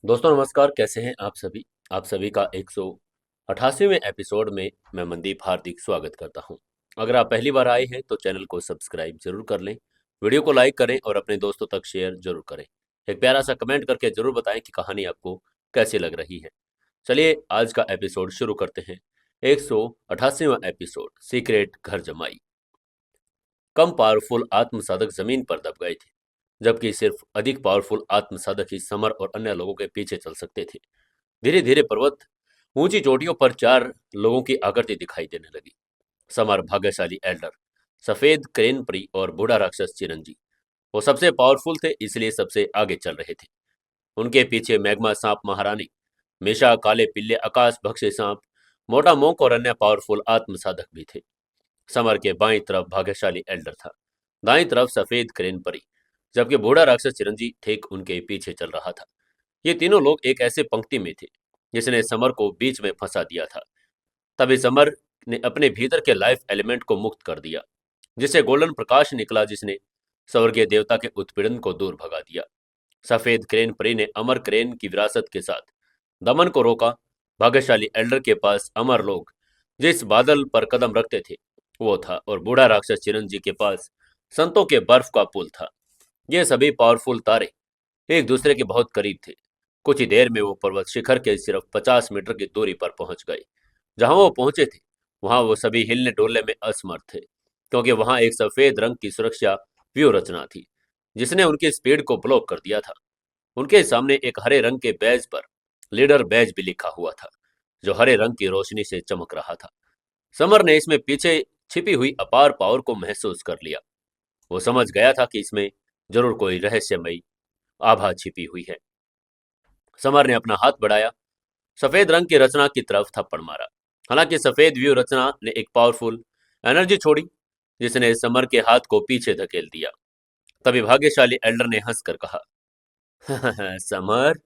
दोस्तों नमस्कार, कैसे हैं आप सभी का 188वें एपिसोड में मैं मनदीप हार्दिक स्वागत करता हूं। अगर आप पहली बार आए हैं तो चैनल को सब्सक्राइब जरूर कर लें, वीडियो को लाइक करें और अपने दोस्तों तक शेयर जरूर करें। एक प्यारा सा कमेंट करके जरूर बताएं कि कहानी आपको कैसी लग रही है। चलिए आज का एपिसोड शुरू करते हैं। 188वां एपिसोड, सीक्रेट घर जमाई। कम पावरफुल आत्मसाधक जमीन पर दब गए थे, जबकि सिर्फ अधिक पावरफुल आत्मसाधक ही समर और अन्य लोगों के पीछे चल सकते थे। धीरे धीरे पर्वत ऊंची चोटियों पर चार लोगों की आकृति दिखाई देने लगी। समर, भाग्यशाली एल्डर, सफेद क्रेन परी और बूढ़ा राक्षस चिरंजी। वो सबसे पावरफुल थे, इसलिए सबसे आगे चल रहे थे। उनके पीछे मैग्मा सांप महारानी, मेषा, काले पिल्ले, आकाश भक्षी सांप, मोटा मोंक और अन्य पावरफुल आत्मसाधक भी थे। समर के बाईं तरफ भाग्यशाली एल्डर था, दाईं तरफ सफेद क्रेन परी, जबकि बूढ़ा राक्षस चिरंजी ठीक उनके पीछे चल रहा था। ये तीनों लोग एक ऐसे पंक्ति में थे जिसने समर को बीच में फंसा दिया था। तभी समर ने अपने भीतर के लाइफ एलिमेंट को मुक्त कर दिया, जिससे गोल्डन प्रकाश निकला, जिसने स्वर्गीय देवता के उत्पीड़न को दूर भगा दिया। सफेद क्रेन परी ने अमर क्रेन की विरासत के साथ दमन को रोका। भाग्यशाली एल्डर के पास अमर लोग जिस बादल पर कदम रखते थे वो था, और बूढ़ा राक्षस चिरंजी के पास संतों के बर्फ का पुल था। ये सभी पावरफुल तारे एक दूसरे के बहुत करीब थे। कुछ ही देर में वो पर्वत शिखर के सिर्फ 50 मीटर की दूरी पर पहुंच गए। जहां वो पहुंचे थे वहां वो सभी हिलने डोलने में असमर्थ थे, क्योंकि वहां एक सफेद रंग की सुरक्षा व्यूह रचना थी जिसने उनकी स्पीड को ब्लॉक कर दिया था। उनके सामने एक हरे रंग के बैज पर लीडर बैज भी लिखा हुआ था, जो हरे रंग की रोशनी से चमक रहा था। समर ने इसमें पीछे छिपी हुई अपार पावर को महसूस कर लिया। वो समझ गया था कि इसमें जरूर कोई रहस्यमयी आभा छिपी हुई है। समर ने अपना हाथ बढ़ाया, सफेद रंग की रचना की तरफ थप्पड़ मारा। हालांकि सफेद व्यू रचना ने एक पावरफुल एनर्जी छोड़ी, जिसने समर के हाथ को पीछे धकेल दिया। तभी भाग्यशाली एल्डर ने हंसकर कहा, समर,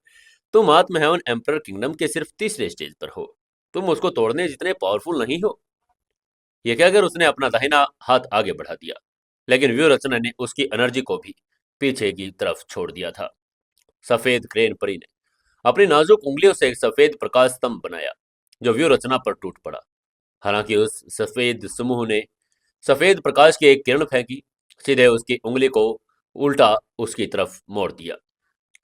तुम आत्म हेवन एम्परर किंगडम के सिर्फ तीसरे स्टेज पर हो। तुम उसको तोड़ने जितने पावरफुल नहीं हो। यह कहकर उसने अपना दाहिना हाथ आगे बढ़ा दिया, लेकिन व्यू रचना ने उसकी एनर्जी को भी पीछे की तरफ छोड़ दिया था। सफेद क्रेन परी ने अपनी नाजुक उंगलियों से एक सफेद प्रकाश स्तंभ बनाया, जो व्यू रचना पर टूट पड़ा। हालांकि उस सफेद समूह ने सफेद प्रकाश की एक किरण फेंकी, सीधे उसकी उंगली को उल्टा उसकी तरफ मोड़ दिया।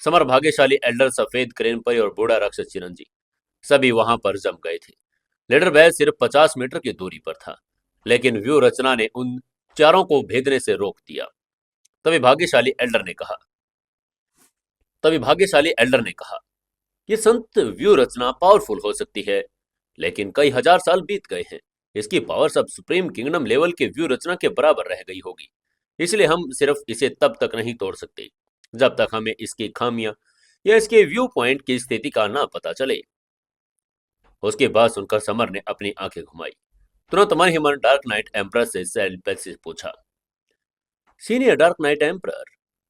समर, भाग्यशाली एल्डर, सफेद क्रेन परी और बूढ़ा राक्षस चिरंजी सभी वहां पर जम गए थे। लीडर बैज सिर्फ 50 मीटर की दूरी पर था, लेकिन व्यू रचना ने उन चारों को भेदने से रोक दिया। तभी भाग्यशाली एल्डर ने कहा तभी भाग्यशाली एल्डर ने कहा, ये संत व्यू रचना पावरफुल हो सकती है, लेकिन कई हजार साल बीत गए हैं। इसकी पावर सब सुप्रीम किंगडम लेवल के व्यू रचना के बराबर रह गई होगी। इसलिए हम सिर्फ इसे तब तक नहीं तोड़ सकते जब तक हमें इसकी खामियां या इसके व्यू पॉइंट की स्थिति का ना पता चले। उसके बाद सुनकर समर ने अपनी आंखें घुमाई। तुरंत मन ही मन डार्क नाइट एम्प्रर से सेल्पेट से पूछा, सीनियर डार्क नाइट एम्प्रर,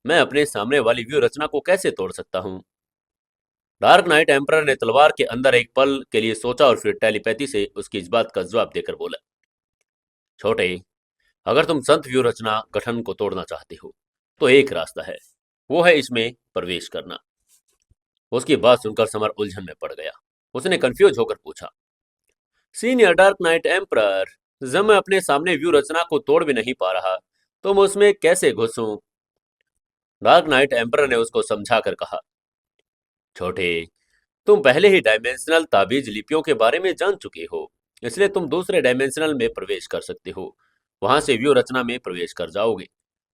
मैं अपने सामने वाली व्यू रचना को कैसे तोड़ सकता हूँ? डार्क नाइट एम्परर ने तलवार के अंदर एक पल के लिए सोचा और फिर टेलीपैथी से उसकी इस बात का जवाब देकर बोला, छोटे, अगर तुम संत व्यू रचना गठन को तोड़ना चाहते हो तो एक रास्ता है, वो है इसमें प्रवेश करना। उसकी बात सुनकर समर उलझन में पड़ गया। उसने कंफ्यूज होकर पूछा, सीनियर डार्क नाइट एम्परर, जब मैं अपने सामने व्यू रचना को तोड़ भी नहीं पा रहा तो मैं उसमें कैसे घुसूं? डार्क नाइट एम्परर ने उसको समझा कर कहा, छोटे, तुम पहले ही डायमेंशनल ताबीज लिपियों के बारे में जान चुके हो, इसलिए तुम दूसरे डायमेंशनल में प्रवेश कर सकते हो। वहां से व्यू रचना में प्रवेश कर जाओगे।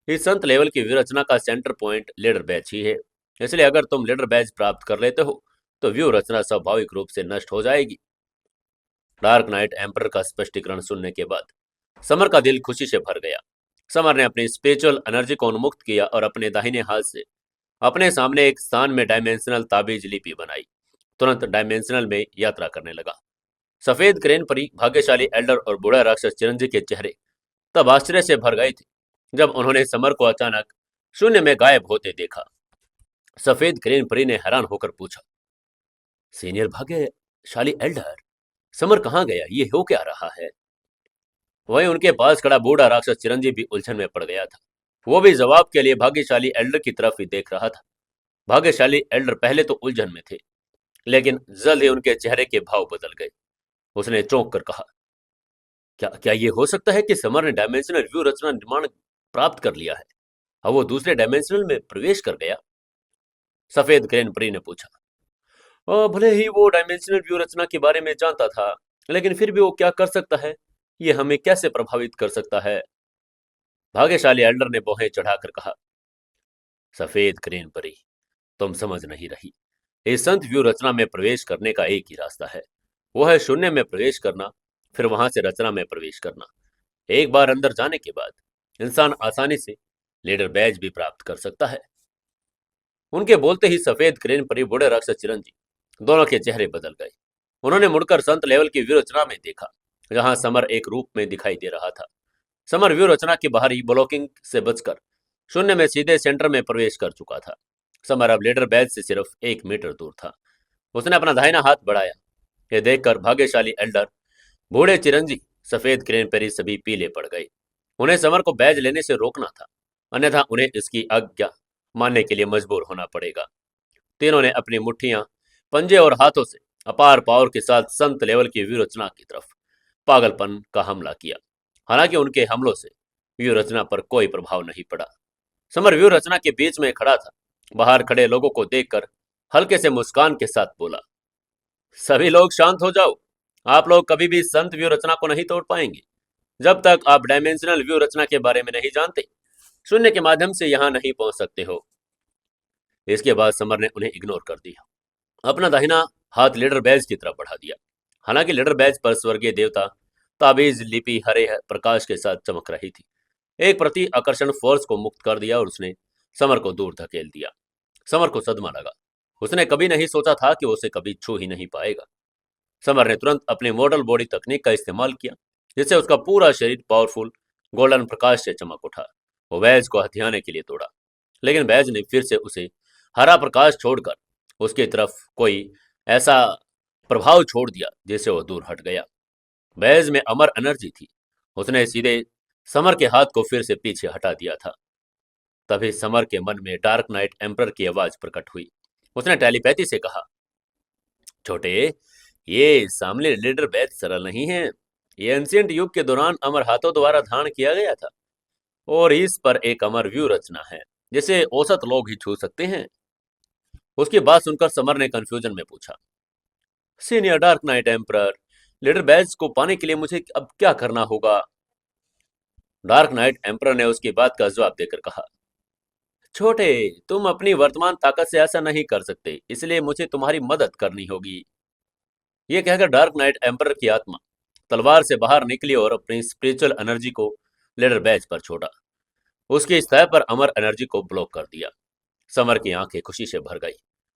इस संत लेवल की व्यू रचना का सेंटर पॉइंट लीडर बैच ही है, इसलिए अगर तुम लीडर बैच प्राप्त कर लेते हो तो व्यू रचना स्वाभाविक रूप से नष्ट हो जाएगी। डार्क नाइट एम्पर का स्पष्टीकरण सुनने के बाद समर का दिल खुशी से भर गया। समर ने अपनी स्पिरिचुअल एनर्जी को उन्मुक्त किया और अपने दाहिने हाथ से अपने सामने एक स्थान में डायमेंशनल ताबीज लिपि बनाई। तुरंत डायमेंशनल में यात्रा करने लगा। सफेद क्रेन परी, भाग्यशाली एल्डर और बूढ़ा राक्षस चिरंजी के चेहरे तब आश्चर्य से भर गए थे जब उन्होंने समर को अचानक शून्य में गायब होते देखा। सफेद क्रेन परी ने हैरान होकर पूछा, सीनियर भाग्यशाली एल्डर, समर कहाँ गया? ये हो क्या रहा है? वहीं उनके पास खड़ा बूढ़ा राक्षस चिरंजी भी उलझन में पड़ गया था। वो भी जवाब के लिए भाग्यशाली एल्डर की तरफ ही देख रहा था। भाग्यशाली एल्डर पहले तो उलझन में थे, लेकिन जल्द ही उनके चेहरे के भाव बदल गए। उसने चौंक कर कहा, क्या क्या ये हो सकता है कि समर ने डायमेंशनल व्यू रचना निर्माण प्राप्त कर लिया है? अब वो दूसरे डायमेंशनल में प्रवेश कर गया? सफेद ग्रेन परी ने पूछा। भले ही वो डायमेंशनल व्यू रचना के बारे में जानता था, लेकिन फिर भी वो क्या कर सकता है? ये हमें कैसे प्रभावित कर सकता है? भाग्यशाली एल्डर ने बोहें चढ़ाकर कहा, सफेद ग्रेन परी, तुम समझ नहीं रही। इस संत व्यू रचना में प्रवेश करने का एक ही रास्ता है। वो है शून्य में प्रवेश करना, फिर वहां से रचना में प्रवेश करना। एक बार अंदर जाने के बाद इंसान आसानी से लीडर बैज भी प्राप्त कर सकता है। उनके बोलते ही सफेद क्रेन परी बूढ़े राक्षस चिरंजी दोनों के चेहरे बदल गए। उन्होंने मुड़कर संत लेवल की व्यू रचना में देखा, जहां समर एक रूप में दिखाई दे रहा था। समर व्यू रचना की बाहरी ब्लॉकिंग से बचकर शून्य में सीधे सेंटर में प्रवेश कर चुका था। समर अब लीडर बैज से सिर्फ 1 मीटर दूर था। उसने अपना दाहिना हाथ बढ़ाया। यह देखकर भाग्यशाली एल्डर, बूढ़े चिरंजी, सफेद क्रेन पेरी सभी पीले पड़ गए। उन्हें समर को बैज लेने से रोकना था, अन्यथा उन्हें इसकी आज्ञा मानने के लिए मजबूर होना पड़ेगा। तीनों ने अपनी मुट्ठियां, पंजे और हाथों से अपार पावर के साथ संत लेवल की व्यू रचना की तरफ पागलपन का हमला किया। हालांकि उनके हमलों से व्यू रचना पर कोई प्रभाव नहीं पड़ा। समर व्यू रचना के बीच में खड़ा था। बाहर खड़े लोगों को देखकर हल्के से मुस्कान के साथ बोला, सभी लोग शांत हो जाओ। आप लोग कभी भी संत व्यू रचना को नहीं तोड़ पाएंगे जब तक आप डायमेंशनल व्यू रचना के बारे में नहीं जानते। शून्य के माध्यम से यहां नहीं पहुंच सकते हो। इसके बाद समर ने उन्हें इग्नोर कर दिया। अपना दाहिना हाथ लीडर बैज की तरफ बढ़ा दिया। हालांकि लीडर बैज पर स्वर्गीय देवता ताबीज लिपि हरे प्रकाश के साथ चमक रही थी। एक प्रति आकर्षण फोर्स को मुक्त कर दिया और उसने समर को दूर धकेल दिया। समर को सदमा लगा। उसने कभी नहीं सोचा था कि वो उसे कभी छू ही नहीं पाएगा। समर ने तुरंत अपने मॉडल बॉडी तकनीक का इस्तेमाल किया, जिससे उसका पूरा शरीर पावरफुल गोल्डन प्रकाश से चमक उठा। वो बैज को हथियाने के लिए दौड़ा, लेकिन बैज ने फिर से उसे हरा प्रकाश छोड़कर उसकी तरफ कोई ऐसा प्रभाव छोड़ दिया जिससे वो दूर हट गया। बैज में अमर एनर्जी थी। उसने सीधे समर के हाथ को फिर से पीछे हटा दिया था। तभी समर के मन में डार्क नाइट एम्परर की आवाज प्रकट हुई। उसने टेलीपैथी से कहा, छोटे, ये सामने लीडर बैज सरल नहीं है। ये एंशियंट युग के दौरान अमर हाथों द्वारा धारण किया गया था और इस पर एक अमर व्यू रचना है जिसे औसत लोग ही छू सकते हैं। उसकी बात सुनकर समर ने कंफ्यूजन में पूछा, senior dark knight emperor, leader badge को पाने के लिए मुझे अब क्या करना होगा? डार्क नाइट एम्परर ने उसकी बात का जवाब देकर कहा, छोटे, तुम अपनी वर्तमान ताकत से ऐसा नहीं कर सकते, इसलिए मुझे तुम्हारी मदद करनी होगी। यह कहकर डार्क नाइट एम्परर की आत्मा तलवार से बाहर निकली और अपनी स्पिरिचुअल एनर्जी को लीडर बैज पर छोड़ा। उसकी सतह पर अमर एनर्जी को ब्लॉक कर दिया। समर की आंखें खुशी से भर गई।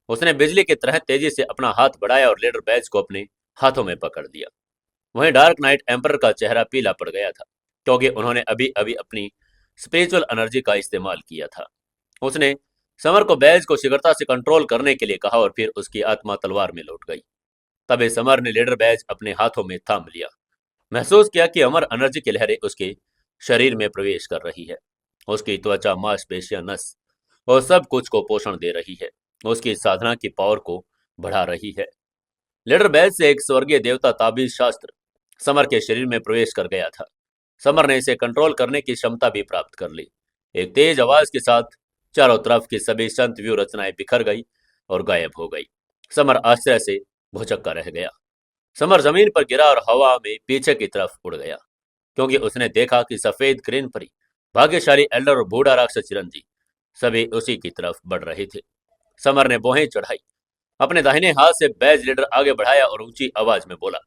उसने बिजली की तरह तेजी से अपना हाथ बढ़ाया और लीडर बैज को अपने हाथों में पकड़ दिया। वहीं डार्क नाइट एम्परर का चेहरा पीला पड़ गया था, क्योंकि उन्होंने अभी अभी अपनी स्पिरिचुअल एनर्जी का इस्तेमाल किया था। उसने समर को बैज को शीघ्रता से कंट्रोल करने के लिए कहा और फिर उसकी आत्मा तलवार में लौट गई। तभी समर ने लीडर बैज अपने हाथों में थाम लिया। महसूस किया कि अमर एनर्जी की लहरें उसके शरीर में प्रवेश कर रही है। उसकी त्वचा, मांसपेशियां, नस और सब कुछ को पोषण दे रही है। उसकी साधना की पावर को बढ़ा रही है। लीडर बैज से एक स्वर्गीय देवता ताबीज शास्त्र समर के शरीर में प्रवेश कर गया था। समर ने इसे कंट्रोल करने की क्षमता भी प्राप्त कर ली। एक तेज आवाज के साथ चारों तरफ की सभी संत व्यू रचनाएं बिखर गई और गायब हो गई। समर आश्चर्य से भौचक्का रह गया। समर जमीन पर गिरा और हवा में पीछे की तरफ उड़ गया, क्योंकि उसने देखा कि सफेद क्रेन परी, भाग्यशाली एल्डर और बूढ़ा राक्षस चिरंजी सभी उसी की तरफ बढ़ रहे थे। समर ने बोहें चढ़ाई। अपने दाहिने हाथ से बैज लीडर आगे बढ़ाया और ऊंची आवाज में बोला,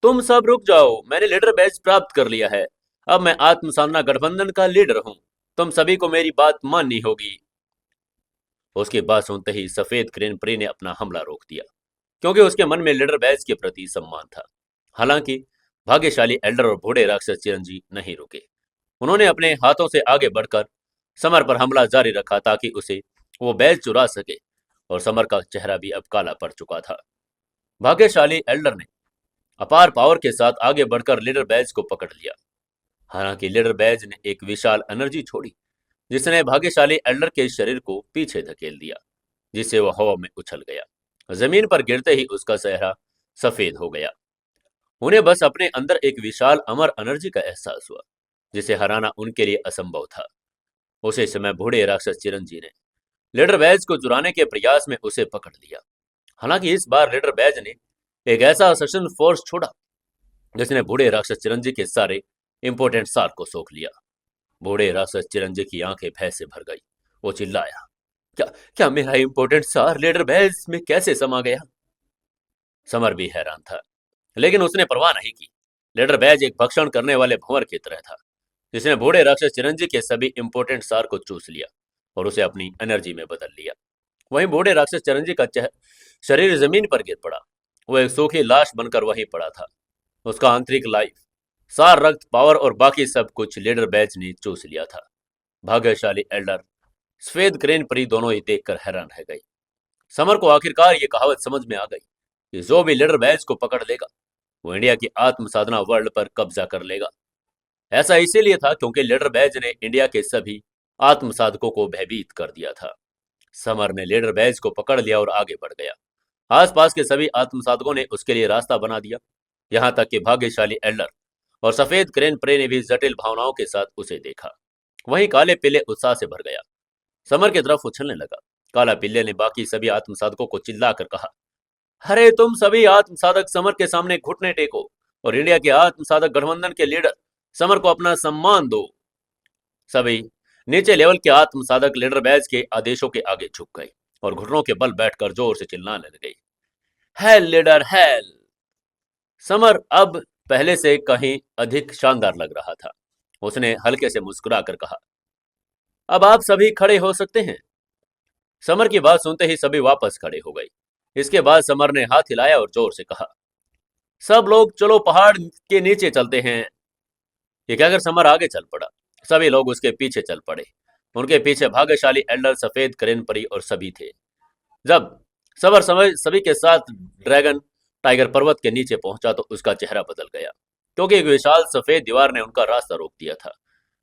तुम सब रुक जाओ, मैंने लीडर बैज प्राप्त कर लिया है। अब मैं आत्म साधना गठबंधन का लीडर हूं। तुम सभी को मेरी बात माननी होगी। उसकी बात सुनते ही सफेद क्रेन परी ने अपना हमला रोक दिया, क्योंकि उसके मन में लीडर बैज के प्रति सम्मान था। हालांकि भाग्यशाली एल्डर और बूढ़े राक्षस चिरंजी नहीं रुके। उन्होंने अपने हाथों से आगे बढ़कर समर पर हमला जारी रखा ताकि उसे वो बैज चुरा सके, और समर का चेहरा भी अब काला पड़ चुका था। भाग्यशाली एल्डर ने अपार पावर के साथ आगे बढ़कर लीडर बैज को पकड़ लिया। हालांकि लीडर बैज ने एक विशाल एनर्जी छोड़ी, जिसने भाग्यशाली एल्डर के शरीर को पीछे धकेल दिया। जिससे वह हवा में उछल गया। जमीन पर गिरते ही उसका चेहरा सफेद हो गया। उन्हें बस अपने अंदर एक विशाल अमर एनर्जी का एहसास हुआ, जिसे हराना उनके लिए असंभव था। उसी समय बूढ़े राक्षस चिरंजी ने लीडर बैज को चुराने के प्रयास में उसे पकड़ लिया। हालांकि इस बार लीडर बैज ने एक ऐसा सशस्त्र फोर्स छोड़ा जिसने बूढ़े राक्षस चिरंजी के सारे इंपोर्टेंट सार को सोख लिया। बूढ़े राक्षस चिरंजी की आंखें भय से भर गई। वो चिल्लाया, क्या क्या मेरा इंपोर्टेंट सार लीडर बैज में कैसे समा गया? समर भी हैरान था, लेकिन उसने परवाह नहीं की। लीडर बैज एक भक्षण करने वाले भंवर की तरह था, जिसने बूढ़े राक्षस चिरंजी के सभी इंपोर्टेंट सार को चूस लिया और उसे अपनी एनर्जी में बदल लिया। वहीं बूढ़े राक्षस चिरंजी का शरीर जमीन पर गिर पड़ा। वो एक सूखी लाश बनकर वहीं पड़ा था। उसका आंतरिक लाइफ, सार, रक्त, पावर और बाकी सब कुछ लीडर बैज ने चूस लिया था। भाग्यशाली एल्डर सफेद क्रेन परी दोनों ही देखकर हैरान रह गई। समर को आखिरकार ये कहावत समझ में आ गई कि जो भी लीडर बैज को पकड़ लेगा वो इंडिया की आत्म साधना वर्ल्ड पर कब्जा कर लेगा। ऐसा इसीलिए था क्योंकि लीडर बैज ने इंडिया के सभी आत्म साधकों को भयभीत कर दिया था। समर ने लीडर बैज को पकड़ लिया और आगे बढ़ गया। आसपास के सभी आत्म साधकों ने उसके लिए रास्ता बना दिया, यहाँ तक कि भाग्यशाली एल्डर और सफेद क्रेन प्रे ने भी जटिल भावनाओं के साथ उसे देखा। वहीं काले पिल्ले उत्साह से भर गया, समर की तरफ उछलने लगा। काला पिल्ले ने बाकी सभी आत्म साधकों को चिल्लाकर कहा, अरे तुम सभी आत्म साधक समर के सामने घुटने टेको और इंडिया के आत्म साधक गठबंधन के लीडर समर को अपना सम्मान दो। सभी नीचे लेवल के आत्म साधक लीडर बैज के आदेशों के आगे झुक गए और घुटनों के बल बैठकर जोर से चिल्लाने लगे, हेल लीडर हेल। समर अब पहले से कहीं अधिक शानदार लग रहा था। उसने हल्के से मुस्कुराकर कहा, अब आप सभी खड़े हो सकते हैं। समर की बात सुनते ही सभी वापस खड़े हो गए। इसके बाद समर ने हाथ हिलाया और जोर से कहा, सब लोग चलो पहाड़ के नीचे चलते हैं। ये कहकर समर आगे चल पड़ा। सभी लोग उसके पीछे चल पड़े। उनके पीछे भाग्यशाली एल्डर, सफेद करेन परी और सभी थे। जब समर सभी के साथ ड्रैगन टाइगर पर्वत के नीचे पहुंचा तो उसका चेहरा बदल गया, क्योंकि एक विशाल सफेद दीवार ने उनका रास्ता रोक दिया था।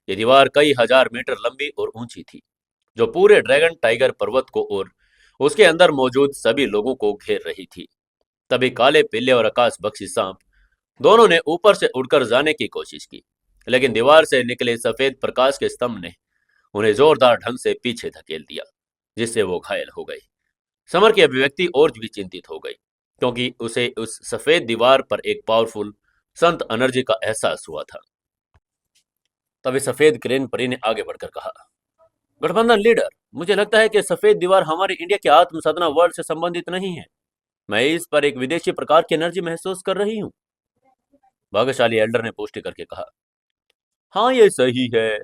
ये दीवार कई हजार मीटर लंबी और ऊंची थी, जो पूरे ड्रैगन टाइगर पर्वत को और उसके अंदर मौजूद सभी लोगों को घेर रही थी। तभी काले पिल्ले और आकाश बख्शी सांप दोनों ने ऊपर से उड़कर जाने की कोशिश की, लेकिन दीवार से निकले सफेद प्रकाश के स्तंभ ने उन्हें जोरदार ढंग से पीछे धकेल दिया, जिससे वो घायल हो गए। समर की अभिव्यक्ति और भी चिंतित हो गई, क्योंकि उसे उस सफेद दीवार पर एक पावरफुल संत एनर्जी का एहसास हुआ था। तभी सफेद क्रेन परी ने आगे बढ़कर कहा, गठबंधन लीडर, मुझे लगता है कि सफेद दीवार हमारे इंडिया के आत्म साधना वर्ल्ड से संबंधित नहीं है। मैं इस पर एक विदेशी प्रकार की एनर्जी महसूस कर रही हूँ। भाग्यशाली एल्डर ने पुष्टि करके कहा, हाँ ये सही है,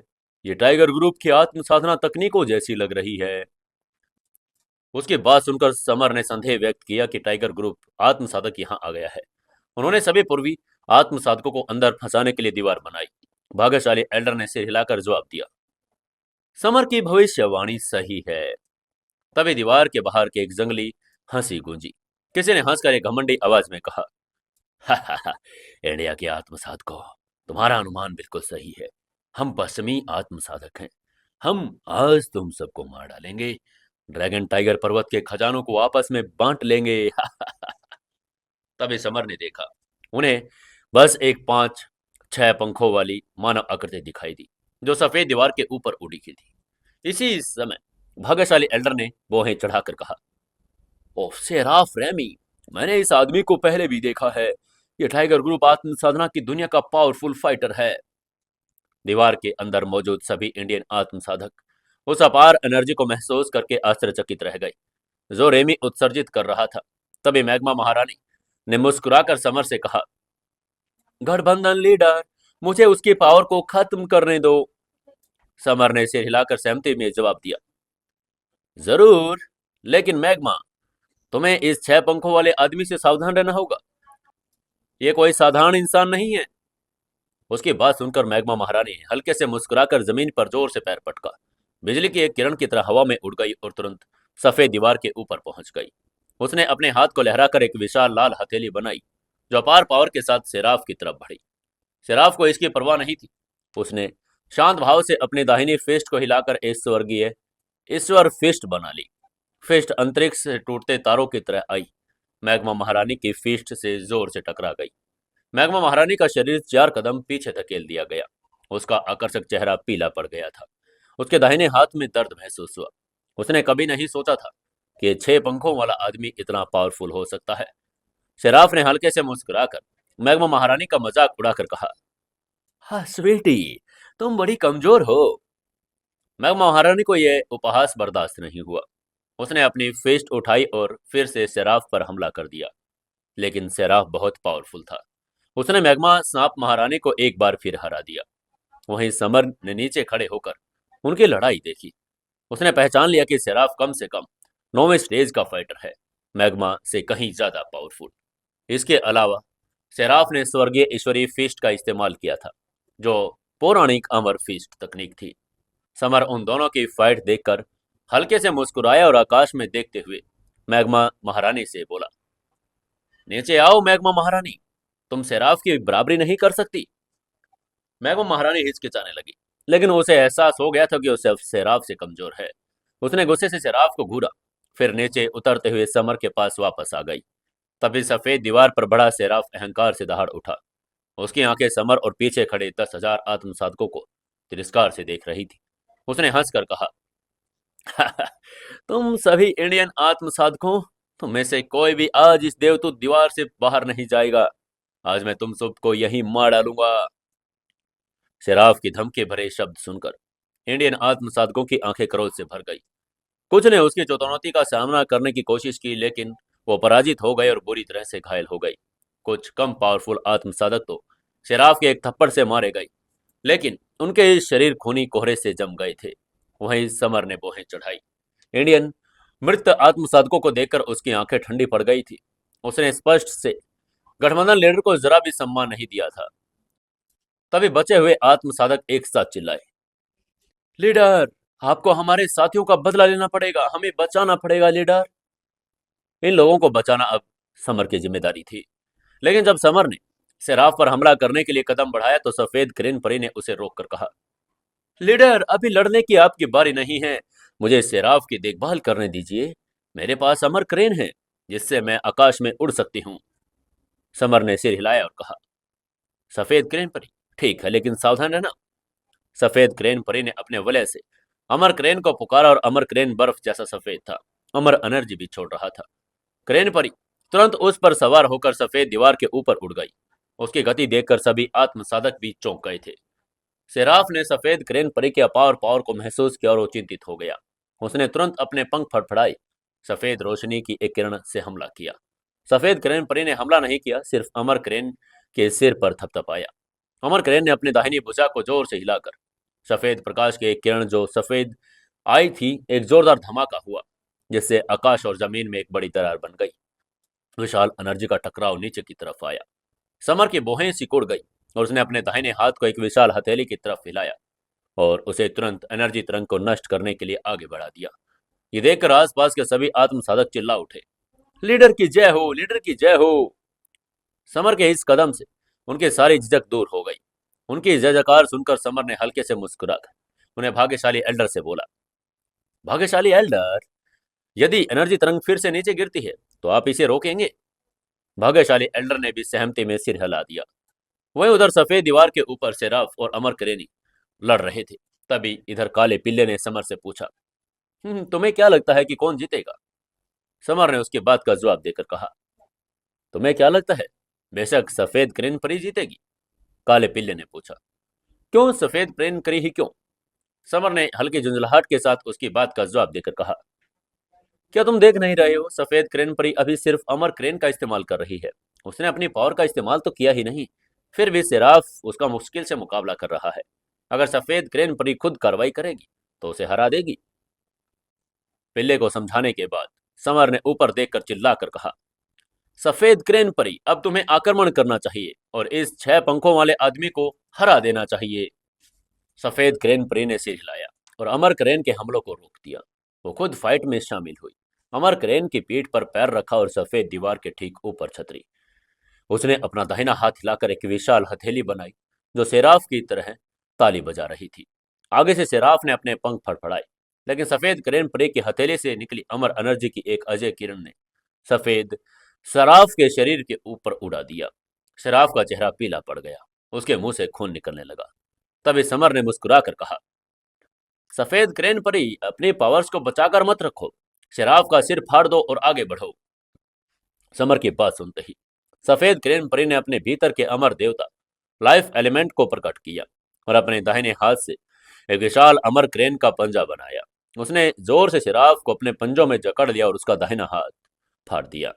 ये टाइगर ग्रुप की आत्म साधना तकनीकों जैसी लग रही है। उसकी बात सुनकर समर ने संदेह व्यक्त किया कि टाइगर ग्रुप आत्म साधक यहाँ आ गया है। उन्होंने सभी पूर्वी आत्म साधकों को अंदर फंसाने के लिए दीवार बनाई। भाग्यशाली एल्डर ने सिर हिलाकर जवाब दिया, समर की भविष्यवाणी सही है। तभी दीवार के बाहर के एक जंगली हंसी गूंजी। किसी ने हंसकर एक घमंडी आवाज में कहा, हा हा हा, इंडिया के आत्म साधकों, तुम्हारा अनुमान बिल्कुल सही है। हम पश्चिमी आत्म साधक हैं। हम आज तुम सबको मार डालेंगे। ड्रैगन टाइगर पर्वत के खजानों को आपस में बांट लेंगे। तभी समर ने देखा, उन्हें बस एक 5-6 पंखों वाली मानव आकृति दिखाई दी, जो सफेद दीवार के ऊपर उड़ी की थी। इसी समय भाग्यशाली एल्डर ने बोहें चढ़ाकर कहा, ओह सेराफ रेमी, मैंने इस आदमी को पहले भी देखा है। ये टाइगर ग्रुप आत्म साधना की दुनिया का पावरफुल फाइटर है। दीवार के अंदर मौजूद सभी इंडियन आत्म साधक उस अपार एनर्जी को महसूस करके आश्चर्यचकित रह गए, जो रेमी उत्सर्जित कर रहा था। तभी मैग्मा महारानी ने मुस्कुराकर समर से कहा, गठबंधन लीडर, मुझे उसकी पावर को खत्म करने दो। समर ने सिर हिलाकर सहमति में जवाब दिया, जरूर, लेकिन मैग्मा, तुम्हें इस 6 पंखों वाले आदमी से सावधान रहना होगा। ये कोई साधारण इंसान नहीं है। उसकी बात सुनकर मैग्मा महारानी हल्के से मुस्कुराकर जमीन पर जोर से पैर पटका। बिजली की एक किरण की तरह हवा में उड़ गई और तुरंत सफेद दीवार के ऊपर पहुंच गई। उसने अपने हाथ को लहराकर एक विशाल लाल हथेली बनाई, जो अपार पावर के साथ सेराफ की तरफ बढ़ी। सेराफ को इसकी परवाह नहीं थी। उसने शांत भाव से अपनी दाहिनी फिस्ट को हिलाकर एक स्वर्गीय ईश्वर फिस्ट बना ली। फिस्ट अंतरिक्ष से टूटते तारों की तरह आई। मैग्मा महारानी की फिस्ट से जोर से टकरा गई। मैग्मा महारानी का शरीर 4 कदम पीछे धकेल दिया गया। उसका आकर्षक चेहरा पीला पड़ गया था। उसके दाहिने हाथ में दर्द महसूस हुआ। उसने कभी नहीं सोचा था कि 6 पंखों वाला आदमी इतना पावरफुल हो सकता है। शेराफ ने हल्के से मुस्कुराकर मैग्मा महारानी का मजाक उड़ाकर कहा, हाँ स्वीटी, तुम बड़ी कमजोर हो। मैग्मा महारानी को यह उपहास बर्दाश्त नहीं हुआ। उसने अपनी फिस्ट उठाई और फिर से शेराफ पर हमला कर दिया। लेकिन शेराफ बहुत पावरफुल था। उसने मैग्मा सांप महारानी को एक बार फिर हरा दिया। वहीं समर ने नीचे खड़े होकर उनकी लड़ाई देखी। उसने पहचान लिया कि शेराफ कम से कम 9वें स्टेज का फाइटर है, मैग्मा से कहीं ज्यादा पावरफुल। इसके अलावा शेराफ ने स्वर्गीय ईश्वरीय फिस्ट का इस्तेमाल किया था, जो पौराणिक अमर फिस्ट तकनीक थी। समर उन दोनों की फाइट देखकर हल्के से मुस्कुराया और आकाश में देखते हुए मैग्मा महारानी से बोला, नीचे आओ मैग्मा महारानी, तुम शेराफ की बराबरी नहीं कर सकती। मैग्मा महारानी हिचकिचाने लगी, लेकिन उसे एहसास हो गया था कि उसे शेराफ से कमजोर है। उसने गुस्से से शेराफ को घूरा, फिर नीचे उतरते हुए समर के पास वापस आ गई। तभी सफेद दीवार पर बड़ा शेराफ अहंकार से दहाड़ उठा। उसकी आंखें समर और पीछे खड़े 10,000 आत्मसाधकों को तिरस्कार से देख रही थी। उसने हंसकर कहा, तुम सभी इंडियन आत्मसाधकों, तुम में से कोई भी आज इस देवदूत दीवार से बाहर नहीं जाएगा। आज मैं तुम सबको यहीं मार डालूंगा। शेराफ की धमके भरे शब्द सुनकर इंडियन आत्मसाधकों की आंखें क्रोध से भर गई। कुछ ने उसकी चुनौती का सामना करने की कोशिश की, लेकिन वो पराजित हो गए और बुरी तरह से घायल हो गई। कुछ कम पावरफुल आत्मसाधक तो शेराफ के एक थप्पड़ से मारे गए, लेकिन उनके शरीर खूनी कोहरे से जम गए थे। वहीं समर ने बोहें चढ़ाई। इंडियन मृत आत्मसाधकों को देखकर उसकी आंखें ठंडी पड़ गई थी। उसने स्पष्ट से गठबंधन लीडर को जरा भी सम्मान नहीं दिया था। तभी बचे हुए आत्मसाधक एक साथ चिल्लाए, लीडर, आपको हमारे साथियों का बदला लेना पड़ेगा, हमें बचाना पड़ेगा लीडर। इन लोगों को बचाना अब समर की जिम्मेदारी थी। लेकिन जब समर ने शेराफ पर हमला करने के लिए कदम बढ़ाया तो सफेद क्रेन परी ने उसे रोककर कहा, लीडर, अभी लड़ने की आपकी बारी नहीं है। मुझे शेराफ की देखभाल करने दीजिए। मेरे पास अमर क्रेन है, जिससे मैं आकाश में उड़ सकती हूँ। समर ने सिर हिलाया और कहा, सफेद क्रेन परी, ठीक है, लेकिन सावधान रहना। सफेद क्रेन परी ने अपने वलय से अमर क्रेन को पुकारा और अमर क्रेन बर्फ जैसा सफेद था। अमर एनर्जी भी छोड़ रहा था। क्रेन परी तुरंत उस पर सवार होकर सफेद दीवार के ऊपर उड़ गई। उसकी गति देखकर सभी आत्मसाधक भी चौंक गए थे। शेराफ ने सफेद क्रेन परी के अपार पावर को महसूस किया और वो चिंतित हो गया। उसने तुरंत अपने पंख फड़फड़ाए, सफेद रोशनी की एक किरण से हमला किया। सफेद क्रेन परी ने हमला नहीं किया, सिर्फ अमर क्रेन के सिर पर थपथपाया। अमर क्रेन ने अपनी दाहिनी भुजा को जोर से हिलाकर सफेद प्रकाश की एक किरण जो सफेद आई थी, एक जोरदार धमाका हुआ, जिससे आकाश और जमीन में एक बड़ी दरार बन गई। विशाल एनर्जी का टकराव नीचे की तरफ आया। समर की बोहें सिकुड़ गई और उसने अपने दाहिने हाथ को एक विशाल हथेली की तरफ हिलाया और उसे तुरंत एनर्जी तरंग को नष्ट करने के लिए आगे बढ़ा दिया। ये देखकर आसपास के सभी आत्मसाधक चिल्ला उठे, लीडर की जय हो, लीडर की जय हो। समर के इस कदम से उनकी सारी झिझक दूर हो गई। उनकी जय जयकार सुनकर समर ने हल्के से मुस्कुराकर उन्हें भाग्यशाली एल्डर से बोला, भाग्यशाली एल्डर, यदि एनर्जी तरंग फिर से नीचे गिरती है तो आप इसे रोकेंगे? भाग्यशाली एल्डर ने भी सहमति में सिर हिला दिया। वहीं उधर सफेद दीवार के ऊपर शेराफ और अमर करेनी लड़ रहे थे। तभी इधर काले पिल्ले ने समर से पूछा, तुम्हें क्या लगता है कि कौन जीतेगा? समर ने उसकी बात का जवाब देकर कहा, तुम्हें क्या लगता है? बेशक सफेद क्रेन पर ही जीतेगी। काले पिल्ले ने पूछा, क्यों सफेद क्रेन करी ही क्यों? समर ने हल्की झुंझलाहट के साथ उसकी बात का जवाब देकर कहा, क्या तुम देख नहीं रहे हो, सफेद क्रेन परी अभी सिर्फ अमर क्रेन का इस्तेमाल कर रही है। उसने अपनी पावर का इस्तेमाल तो किया ही नहीं, फिर भी शेराफ उसका मुश्किल से मुकाबला कर रहा है। अगर सफेद क्रेन परी खुद कार्रवाई करेगी तो उसे हरा देगी। पिल्ले को समझाने के बाद समर ने ऊपर देखकर चिल्लाकर कहा, सफेद क्रेन परी, अब तुम्हें आक्रमण करना चाहिए और इस 6 पंखों वाले आदमी को हरा देना चाहिए। सफेद क्रेन परी ने सिर हिलाया और अमर क्रेन के हमलों को रोक दिया। वो खुद फाइट में शामिल हुई। अमर क्रेन की पीठ पर पैर रखा और सफेद दीवार के ठीक ऊपर छतरी। उसने अपना दाहिना हाथ हिलाकर एक विशाल हथेली बनाई जो शेराफ की तरह ताली बजा रही थी। आगे से शेराफ ने अपने पंख फड़फड़ाए। लेकिन सफेद करेन परी की हथेली से निकली अमर एनर्जी की एक अजय किरण ने सफेद शराफ के शरीर के ऊपर उड़ा दिया। शराफ का चेहरा पीला पड़ गया, उसके मुंह से खून निकलने लगा। तभी समर ने मुस्कुराकर कहा, सफेद क्रेन परी, अपनी पावर्स को बचाकर मत रखो, शराफ का सिर फाड़ दो और आगे बढ़ो। समर की बात सुनते ही सफेद क्रेन परी ने अपने भीतर के अमर देवता लाइफ एलिमेंट को प्रकट किया और अपने दाहिने हाथ से एक विशाल अमर क्रेन का पंजा बनाया। उसने जोर से शराफ को अपने पंजों में जकड़ लिया और उसका दाहिना हाथ फाड़ दिया।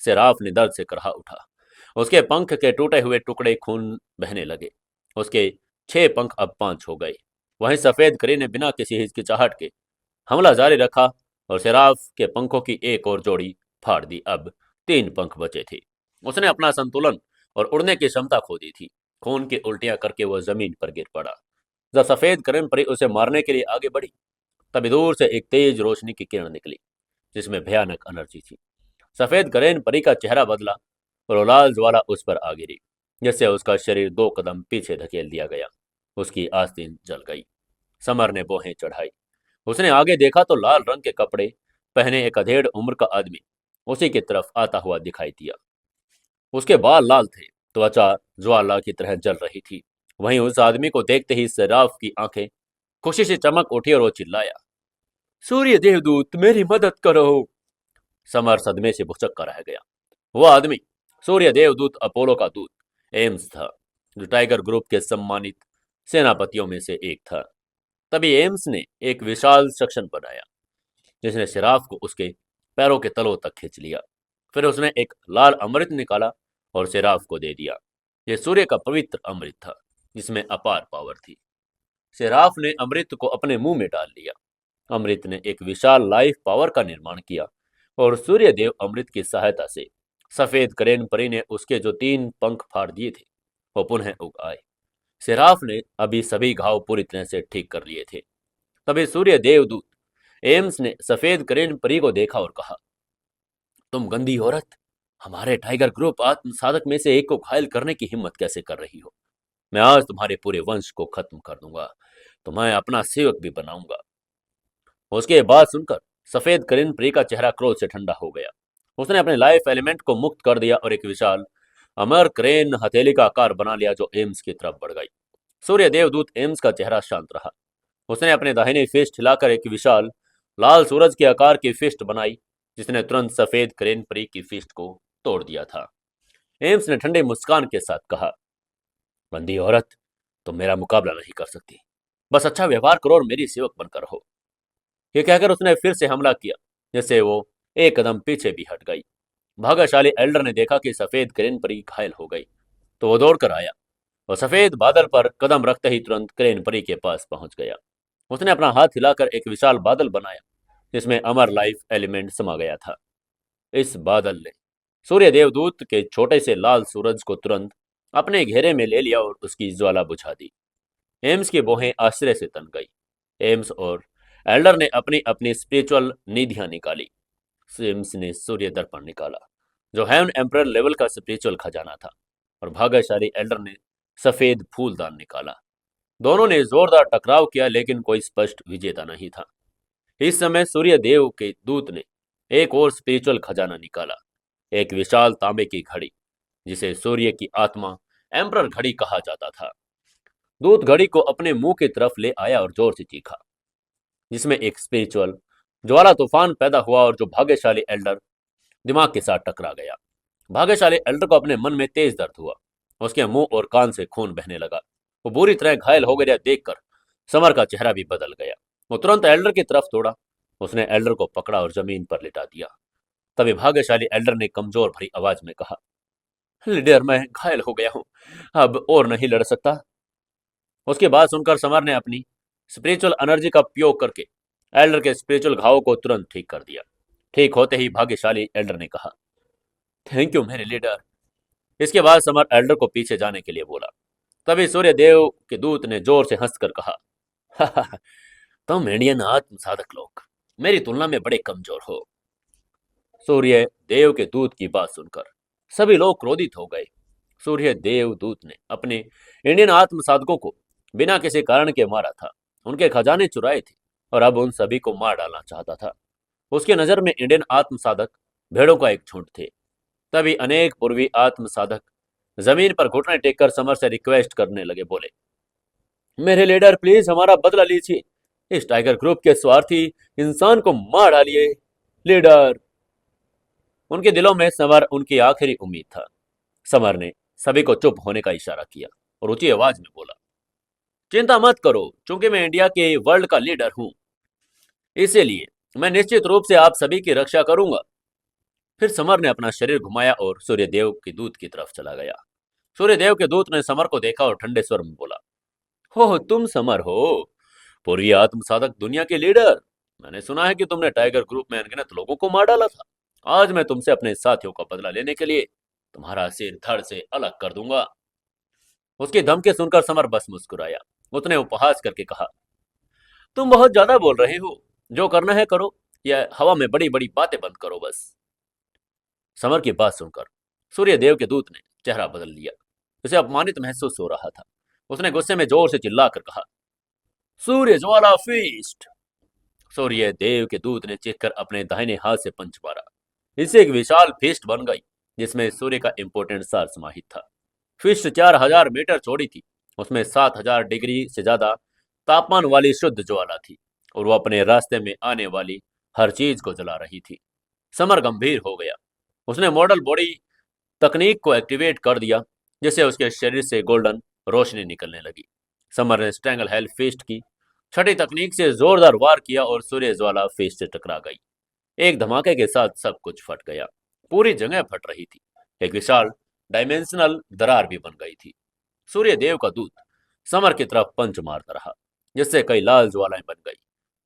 शराफ ने दर्द से करहा उठा। उसके पंख के टूटे हुए टुकड़े खून बहने लगे। उसके 6 पंख अब 5 हो गए। वहीं सफेद करी ने बिना किसी हिचकिचाहट के हमला जारी रखा और शराफ के पंखों की एक और जोड़ी फाड़ दी। अब 3 पंख बचे थे। उसने अपना संतुलन और उड़ने की क्षमता खो दी थी। खून की उल्टियां करके वह जमीन पर गिर पड़ा। जब सफेद करीन परी उसे मारने के लिए आगे बढ़ी, तभी दूर से एक तेज रोशनी की किरण निकली जिसमें भयानक एनर्जी थी। सफेद करेन परी का चेहरा बदला और लाल ज्वाला उस पर आ गिरी, जिससे उसका शरीर 2 कदम पीछे धकेल दिया गया। उसकी आस्तीन जल गई। समर ने बोहें चढ़ाई। उसने आगे देखा तो लाल रंग के कपड़े पहने एक अधेड़ उम्र का आदमी उसी की तरफ आता हुआ दिखाई दिया। उसके बाल लाल थे, त्वचा ज्वाला की तरह जल रही थी। वहीं उस आदमी को देखते ही सराफ की आंखें खुशी से चमक उठी और वो चिल्लाया, सूर्य देवदूत, मेरी मदद करो। समर सदमे से भुचक कर रह गया। वो आदमी सूर्य देवदूत अपोलो का दूत एम्स था, जो टाइगर ग्रुप के सम्मानित सेनापतियों में से एक था। तभी एम्स ने एक विशाल सक्शन बनाया, जिसने शराफ को उसके पैरों के तलों तक खींच लिया। फिर उसने एक लाल अमृत निकाला और शराफ को दे दिया। यह सूर्य का पवित्र अमृत था, जिसमें अपार पावर थी। शराफ ने अमृत को अपने मुंह में डाल लिया। अमृत ने एक विशाल लाइफ पावर का निर्माण किया और सूर्यदेव अमृत की सहायता से सफेद करेन परी ने उसके जो 3 पंख फाड़ दिए थे वो पुनः उग आए। सिराफ ने अभी सभी घाव पूरी तरह से ठीक कर लिए थे। तभी सूर्य देवदूत एम्स ने सफेद करेन परी को देखा और कहा, तुम गंदी औरत, हमारे टाइगर ग्रुप आत्म साधक में से एक को घायल करने की हिम्मत कैसे कर रही हो? मैं आज तुम्हारे पूरे वंश को खत्म कर दूंगा, तो मैं अपना सेवक भी बनाऊंगा। उसके बाद सुनकर सफेद करीन परी का चेहरा क्रोध से ठंडा हो गया। उसने अपने लाइफ एलिमेंट को मुक्त कर दिया और एक विशाल अमर क्रेन हथेली का आकार बना लिया जो एम्स की तरफ बढ़ गई। सूर्य देवदूत एम्स का चेहरा शांत रहा। उसने अपने दाहिने फिस्ट हिलाकर एक विशाल लाल सूरज के आकार की फिस्ट बनाई, जिसने तुरंत सफेद क्रेन परी की फिस्ट को तोड़ दिया था। एम्स ने ठंडे मुस्कान के साथ कहा, बंदी औरत, तुम मेरा मुकाबला नहीं कर सकती। बस अच्छा व्यवहार करो और मेरी सेवक बनकर रहो। ये कहकर उसने फिर से हमला किया, जिससे वो 1 कदम पीछे भी हट गई। भाग्यशाली एल्डर ने देखा कि सफेद क्रेन परी घायल हो गई, तो वो दौड़कर आया और सफेद बादल पर कदम रखते ही तुरंत क्रेन परी के पास पहुंच गया। उसने अपना हाथ हिलाकर एक विशाल बादल बनाया, जिसमें अमर लाइफ एलिमेंट समा गया था। इस बादल ने सूर्य देवदूत के छोटे से लाल सूरज को तुरंत अपने घेरे में ले लिया और उसकी ज्वाला बुझा दी। एम्स की बोहें आश्चर्य से तन गई। एम्स और एल्डर ने अपनी अपनी स्पिरिचुअल निधियां निकाली। एम्स ने सूर्य दर्पण निकाला, जो हेवन एम्परर लेवल का स्पिरिचुअल खजाना था, और भाग्यशाली एल्डर ने सफेद फूलदान निकाला। दोनों ने जोरदार टकराव किया, लेकिन कोई स्पष्ट विजेता नहीं था। इस समय सूर्य देव के दूत ने एक और स्पिरिचुअल खजाना निकाला, एक विशाल तांबे की घड़ी, जिसे सूर्य की आत्मा एम्परर घड़ी कहा जाता था। दूत घड़ी को अपने मुंह की तरफ ले आया और जोर से चीखा, जिसमें एक स्पिरिचुअल ज्वाला तूफान पैदा हुआ और जो भाग्यशाली एल्डर दिमाग के साथ टकरा गया। भाग्यशाली एल्डर को अपने मन में तेज दर्द हुआ। उसके मुंह और कान से खून बहने लगा। वो बुरी तरह घायल हो गया। देखकर समर का चेहरा भी बदल गया। वो तुरंत एल्डर की तरफ दौड़ा। उसने एल्डर को पकड़ा और जमीन पर लिटा दिया। तभी भाग्यशाली एल्डर ने कमजोर भरी आवाज में कहा, लीडर, मैं घायल हो गया हूं, अब और नहीं लड़ सकता। उसकी बात सुनकर समर ने अपनी स्पिरिचुअल एनर्जी का उपयोग करके एल्डर के स्पिरिचुअल घाव को तुरंत ठीक कर दिया। ठीक होते ही भाग्यशाली एल्डर ने कहा, थैंक यू मेरे लीडर। इसके बाद समर एल्डर को पीछे जाने के लिए बोला। तभी सूर्य देव के दूत ने जोर से हंसकर कहा, तुम इंडियन आत्म साधक लोग मेरी तुलना में बड़े कमजोर हो। सूर्य देव के दूत की बात सुनकर सभी लोग क्रोधित हो गए। सूर्य देव दूत ने अपने इंडियन आत्म साधकों को बिना किसी कारण के मारा था, उनके खजाने चुराए थे और अब उन सभी को मार डालना चाहता था। उसकी नजर में इंडियन आत्मसाधक भेड़ों का एक झुंड थे। तभी अनेक पूर्वी आत्मसाधक जमीन पर घुटने टेक कर समर से रिक्वेस्ट करने लगे, बोले, मेरे लीडर प्लीज हमारा बदला लीजिए, इस टाइगर ग्रुप के स्वार्थी इंसान को मार डालिए लीडर। उनके दिलों में समर उनकी आखिरी उम्मीद था। समर ने सभी को चुप होने का इशारा किया और ऊंची आवाज में बोला, चिंता मत करो, चूंकि मैं इंडिया के वर्ल्ड का लीडर हूं, इसीलिए मैं निश्चित रूप से आप सभी की रक्षा करूंगा। फिर समर ने अपना शरीर घुमाया और सूर्यदेव के दूत की तरफ चला गया। सूर्यदेव के दूत ने समर को देखा और ठंडे स्वर में बोला, हो तुम समर हो, पूर्वी आत्मसाधक दुनिया के लीडर। मैंने सुना है कि तुमने टाइगर ग्रुप में अनगिनत लोगों को मार डाला था। आज मैं तुमसे अपने साथियों का बदला लेने के लिए तुम्हारा सिर धड़ से अलग कर दूंगा। उसकी धमकी सुनकर समर बस मुस्कुराया। उसने उपहास करके कहा, तुम बहुत ज्यादा बोल रहे हो, जो करना है करो, या हवा में बड़ी बड़ी बातें बंद करो बस। समर की बात सुनकर सूर्यदेव के दूत ने चेहरा बदल लिया। उसे अपमानित महसूस हो रहा था। उसने गुस्से में जोर से चिल्लाकर कहा, सूर्य ज्वाला फीस्ट। सूर्य देव के दूत ने चीखकर अपने दाहिने हाथ से पंच मारा। इससे एक विशाल फीस्ट बन गई, जिसमें सूर्य का इंपोर्टेंट सार समाहित था। फीस्ट 4000 मीटर चौड़ी थी। उसमें 7000 डिग्री से ज्यादा तापमान वाली शुद्ध ज्वाला थी और वो अपने रास्ते में आने वाली हर चीज को जला रही थी। समर गंभीर हो गया। उसने मॉडल बॉडी तकनीक को एक्टिवेट कर दिया, जिससे उसके शरीर से गोल्डन रोशनी निकलने लगी। समर ने स्ट्रैंगल हेल फिस्ट की छठी तकनीक से जोरदार वार किया और सूर्य ज्वाला फिस्ट से टकरा गई। एक धमाके के साथ सब कुछ फट गया। पूरी जगह फट रही थी। एक विशाल डायमेंशनल दरार भी बन गई थी। सूर्य देव का दूत समर की तरफ पंच मारता रहा, जिससे कई लाल ज्वालाएं बन गई।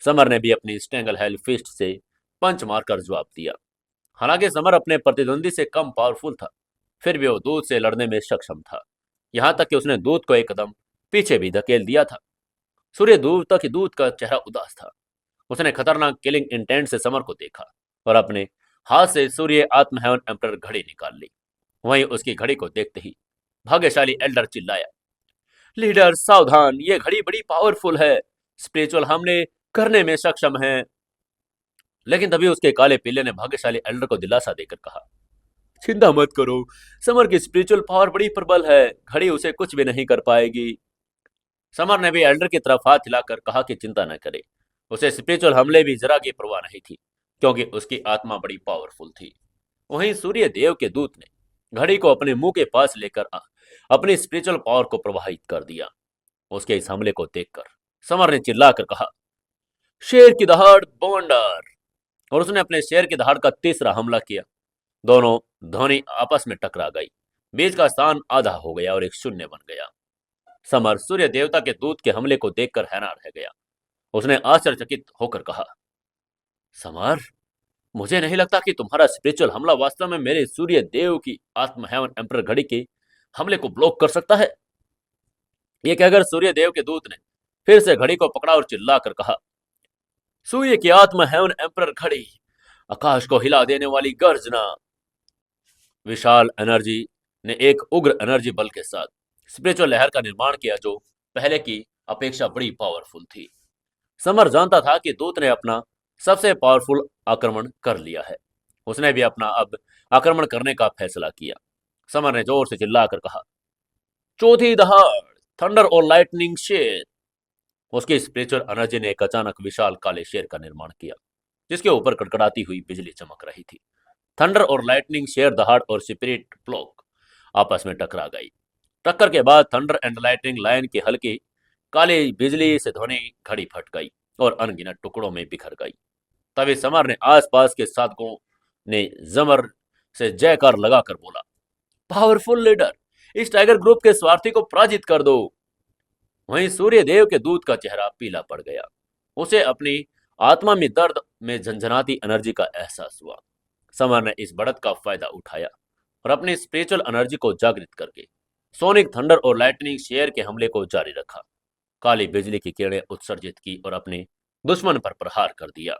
समर ने भी अपनी स्ट्रैंगल हेल फिस्ट से पंच मारकर जवाब दिया। हालांकि समर अपने प्रतिद्वंदी से कम पावरफुल था, फिर भी वो दूत से लड़ने में सक्षम था। यहां तक कि उसने दूत को एक कदम पीछे भी धकेल दिया था। सूर्य दूत का चेहरा उदास था। उसने खतरनाक किलिंग इंटेंट से समर को देखा और अपने हाथ से सूर्य आत्म हेवन एम्परर घड़ी निकाल ली। वहीं उसकी घड़ी को देखते ही भाग्यशाली एल्डर चिल्लाया, लीडर सावधान, ये घड़ी बड़ी पावरफुल है, स्पिरिचुअल हमले करने में सक्षम है। लेकिन तभी उसके काले पीले ने भाग्यशाली एल्डर को दिलासा देकर कहा, चिंता मत करो, समर की स्पिरिचुअल पावर बड़ी प्रबल है, घड़ी उसे कुछ भी नहीं कर पाएगी। समर ने भी एल्डर की तरफ हाथ हिलाकर कहा कि चिंता न करे। उसे स्पिरिचुअल हमले भी जरा की परवाह नहीं थी, क्योंकि उसकी आत्मा बड़ी पावरफुल थी। वहीं सूर्य देव के दूत ने घड़ी को अपने मुंह के पास लेकर अपनी स्पिरिचुअल पावर को प्रवाहित कर दिया। उसके इस हमले को देखकर समर ने चिल्लाकर कहा, शेर की दहाड़ बवंडर, और उसने अपने शेर की दहाड़ का तीसरा हमला किया। दोनों ध्वनि आपस में टकरा गई। बीच का स्थान आधा हो गया और एक शून्य बन गया। समर सूर्य देवता के दूत के हमले को देखकर हैरान रह गया। उसने आश्चर्यचकित होकर कहा, समर, मुझे नहीं लगता कि तुम्हारा स्पिरिचुअल हमला वास्तव में मेरे सूर्य देव की आत्म हेवन एम्परर घड़ी के हमले को ब्लॉक कर सकता है। यह कहकर सूर्य देव के दूत ने फिर से घड़ी को पकड़ा और चिल्लाकर कहा, सूर्य की आत्म हेवन एम्परर घड़ी, आकाश को हिला देने वाली गर्जना। विशाल एनर्जी ने एक उग्र एनर्जी बल के साथ स्पिरिचुअल लहर का निर्माण किया, जो पहले की अपेक्षा बड़ी पावरफुल थी। समर जानता था कि दूत ने अपना सबसे पावरफुल आक्रमण कर लिया है। उसने भी अपना अब आक्रमण करने का फैसला किया। समर ने जोर से चिल्लाकर कहा, चौथी दहाड़, थंडर और लाइटनिंग शेर। उसकी स्पिरिचुअल एनर्जी ने एक अचानक विशाल काले शेर का निर्माण किया, जिसके ऊपर कड़कड़ाती हुई बिजली चमक रही थी। थंडर और लाइटनिंग शेर दहाड़ और स्पिरिट ब्लॉक आपस में टकरा गई। टक्कर के बाद थंडर एंड लाइटनिंग लाइन की हल्की काली बिजली से ध्वनि घड़ी फट गई और अनगिनत टुकड़ों में बिखर गई। तभी समर ने आसपास के साधकों ने जमर से जयकार लगाकर बोला, पावरफुल लीडर, इस टाइगर ग्रुप के स्वार्थी को पराजित कर दो। वहीं सूर्य देव के दूत का चेहरा पीला पड़ गया। उसे अपनी आत्मा में दर्द में झंझनाती एनर्जी का एहसास हुआ। समर ने इस बढ़त का फायदा उठाया और अपनी स्पिरिचुअल एनर्जी को जागृत करके सोनिक थंडर और लाइटनिंग शेयर के हमले को जारी रखा। काली बिजली की किरणें उत्सर्जित की और अपने दुश्मन पर प्रहार कर दिया।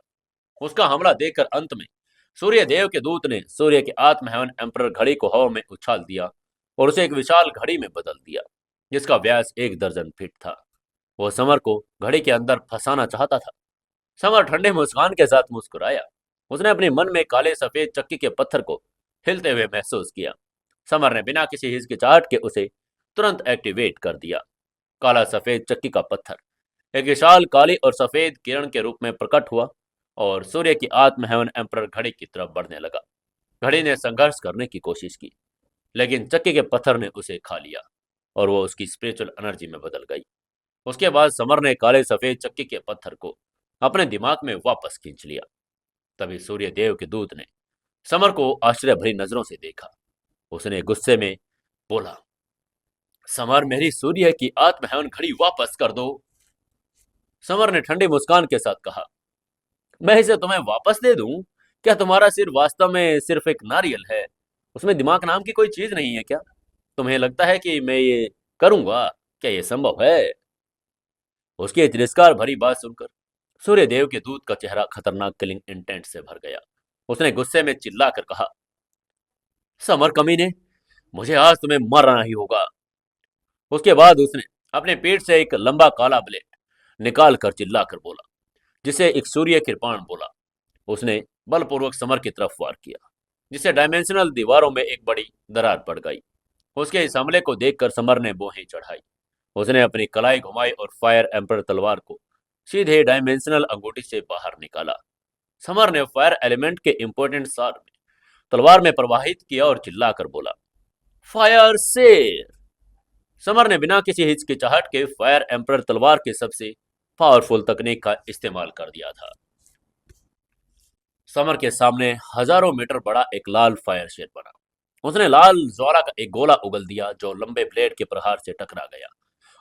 उसका हमला देखकर अंत में सूर्य देव के दूत ने सूर्य के आत्म हेवन एम्परर घड़ी को हवा में उछाल दिया और उसे एक विशाल घड़ी में बदल दिया, जिसका व्यास 1 दर्जन फीट था। वह समर को घड़ी के अंदर फंसाना चाहता था, समर ठंडे मुस्कान के साथ मुस्कुराया। उसने अपने मन में काले सफेद चक्की के पत्थर को हिलते हुए महसूस किया। समर ने बिना किसी हिचकिचाहट के उसे तुरंत एक्टिवेट कर दिया। काला सफेद चक्की का पत्थर एक विशाल काली और सफेद किरण के रूप में प्रकट हुआ और सूर्य की आत्म हेवन एम्परर घड़ी की तरफ बढ़ने लगा। घड़ी ने संघर्ष करने की कोशिश की, लेकिन चक्की के पत्थर ने उसे खा लिया और वो उसकी स्पिरिचुअल एनर्जी में बदल गई। उसके बाद समर ने काले सफेद चक्की के पत्थर को अपने दिमाग में वापस खींच लिया। तभी सूर्य देव के दूत ने समर को आश्चर्य भरी नजरों से देखा। उसने गुस्से में बोला, समर, मेरी सूर्य की आत्म हेवन घड़ी वापस कर दो। समर ने ठंडी मुस्कान के साथ कहा, मैं इसे तुम्हें वापस दे दूं? क्या तुम्हारा सिर वास्तव में सिर्फ एक नारियल है? उसमें दिमाग नाम की कोई चीज नहीं है क्या? तुम्हें लगता है कि मैं ये करूंगा? क्या ये संभव है? उसकी तिरस्कार भरी बात सुनकर सूर्यदेव के दूत का चेहरा खतरनाक किलिंग इंटेंट से भर गया। उसने गुस्से में चिल्लाकर कहा, समर कमीने, मुझे आज तुम्हें मरना ही होगा। उसके बाद उसने अपने पेट से एक लंबा काला ब्लेड निकाल कर चिल्लाकर बोला, जिसे एक सूर्य कृपाण बोला। उसने बलपूर्वक समर की तरफ वार किया, जिससे डायमेंशनल दीवारों में एक बड़ी दरार पड़ गई। उसके इस हमले को देखकर समर ने भौहें चढ़ाई। उसने अपनी कलाई घुमाई और फायर एम्पर तलवार को सीधे डायमेंशनल अंगूठी से बाहर निकाला। समर ने फायर एलिमेंट के इंपोर्टेंट सार में तलवार में प्रवाहित किया और चिल्लाकर बोला, फायर शेर। समर ने बिना किसी हिचकिचाहट के फायर एम्पर तलवार के सबसे पावरफुल तकनीक का इस्तेमाल कर दिया था। समर के सामने हजारों मीटर बड़ा एक लाल फायर शेर बना। उसने लाल ज्वाला का एक गोला उगल दिया, जो लंबे ब्लेड के प्रहार से टकरा गया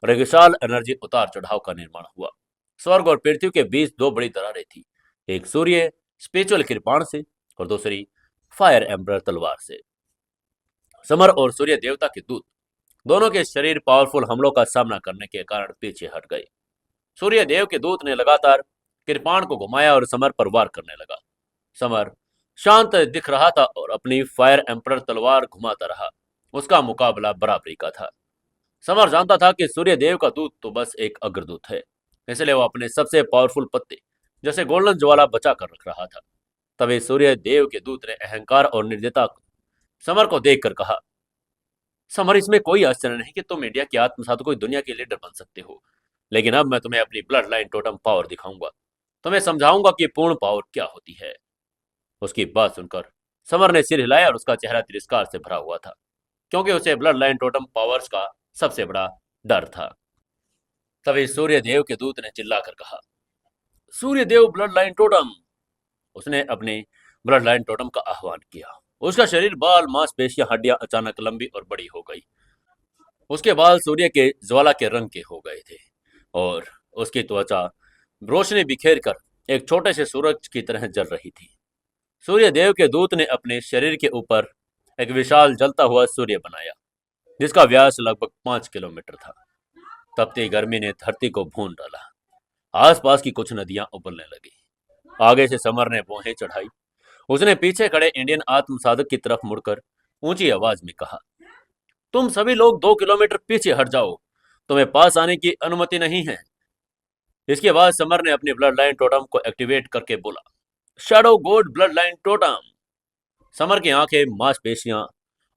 और एक विशाल एनर्जी उतार चढ़ाव का निर्माण हुआ। स्वर्ग और पृथ्वी के बीच दो बड़ी दरारें थी, एक सूर्य स्पिरिचुअल कृपाण से और दूसरी फायर एम्पर तलवार से। समर और सूर्य देवता के दूत दोनों के शरीर पावरफुल हमलों का सामना करने के कारण पीछे हट गए। सूर्य देव के दूत ने लगातार कृपाण को घुमाया और समर पर वार करने लगा। समर शांत दिख रहा था और अपनी फायर एम्पर तलवार घुमाता रहा। उसका मुकाबला बराबरी का था। समर जानता था कि सूर्य देव का दूत तो बस एक अग्रदूत है, इसलिए वो अपने सबसे पावरफुल पत्ते जैसे गोल्डन ज्वाला बचा कर रख रहा था। तभी सूर्य देव के दूत ने अहंकार और निर्दयता समर को देखकर कहा, समर, इसमें कोई आश्चर्य नहीं कि तुम इंडिया के आत्मसात कोई दुनिया के लीडर बन सकते हो, लेकिन अब मैं तुम्हें अपनी ब्लड लाइन टोटम पावर दिखाऊंगा। तुम्हें समझाऊंगा कि पूर्ण पावर क्या होती है। उसकी बात सुनकर समर ने सिर हिलाया और उसका चेहरा तिरस्कार से भरा हुआ था, क्योंकि उसे ब्लड लाइन टोटम पावर्स का सबसे बड़ा डर था। तभी सूर्य देव के दूत ने चिल्लाकर कहा, सूर्य देव ब्लड लाइन टोटम। उसने अपने ब्लड लाइन टोटम का आह्वान किया। उसका शरीर, बाल, मांसपेशियां, हड्डियां अचानक लंबी और बड़ी हो गई। उसके बाल सूर्य के ज्वाला के रंग के हो गए थे और उसकी त्वचा रोशनी बिखेर कर एक छोटे से सूरज की तरह जल रही थी। सूर्य देव के दूत ने अपने शरीर के ऊपर एक विशाल जलता हुआ सूर्य बनाया, जिसका व्यास लगभग 5 किलोमीटर था। तपती गर्मी ने धरती को भून डाला। आसपास की कुछ नदियां उबलने लगी। आगे से समर ने भौहें चढ़ाई। उसने पीछे खड़े इंडियन आत्मसाधक की तरफ मुड़कर ऊंची आवाज में कहा, तुम सभी लोग 2 किलोमीटर पीछे हट जाओ, तुम्हें पास आने की अनुमति नहीं है। इसके बाद समर ने अपनी ब्लड लाइन टोटम को एक्टिवेट करके बोला, shadow God blood line totem. Summer की आंखें, मांसपेशियां,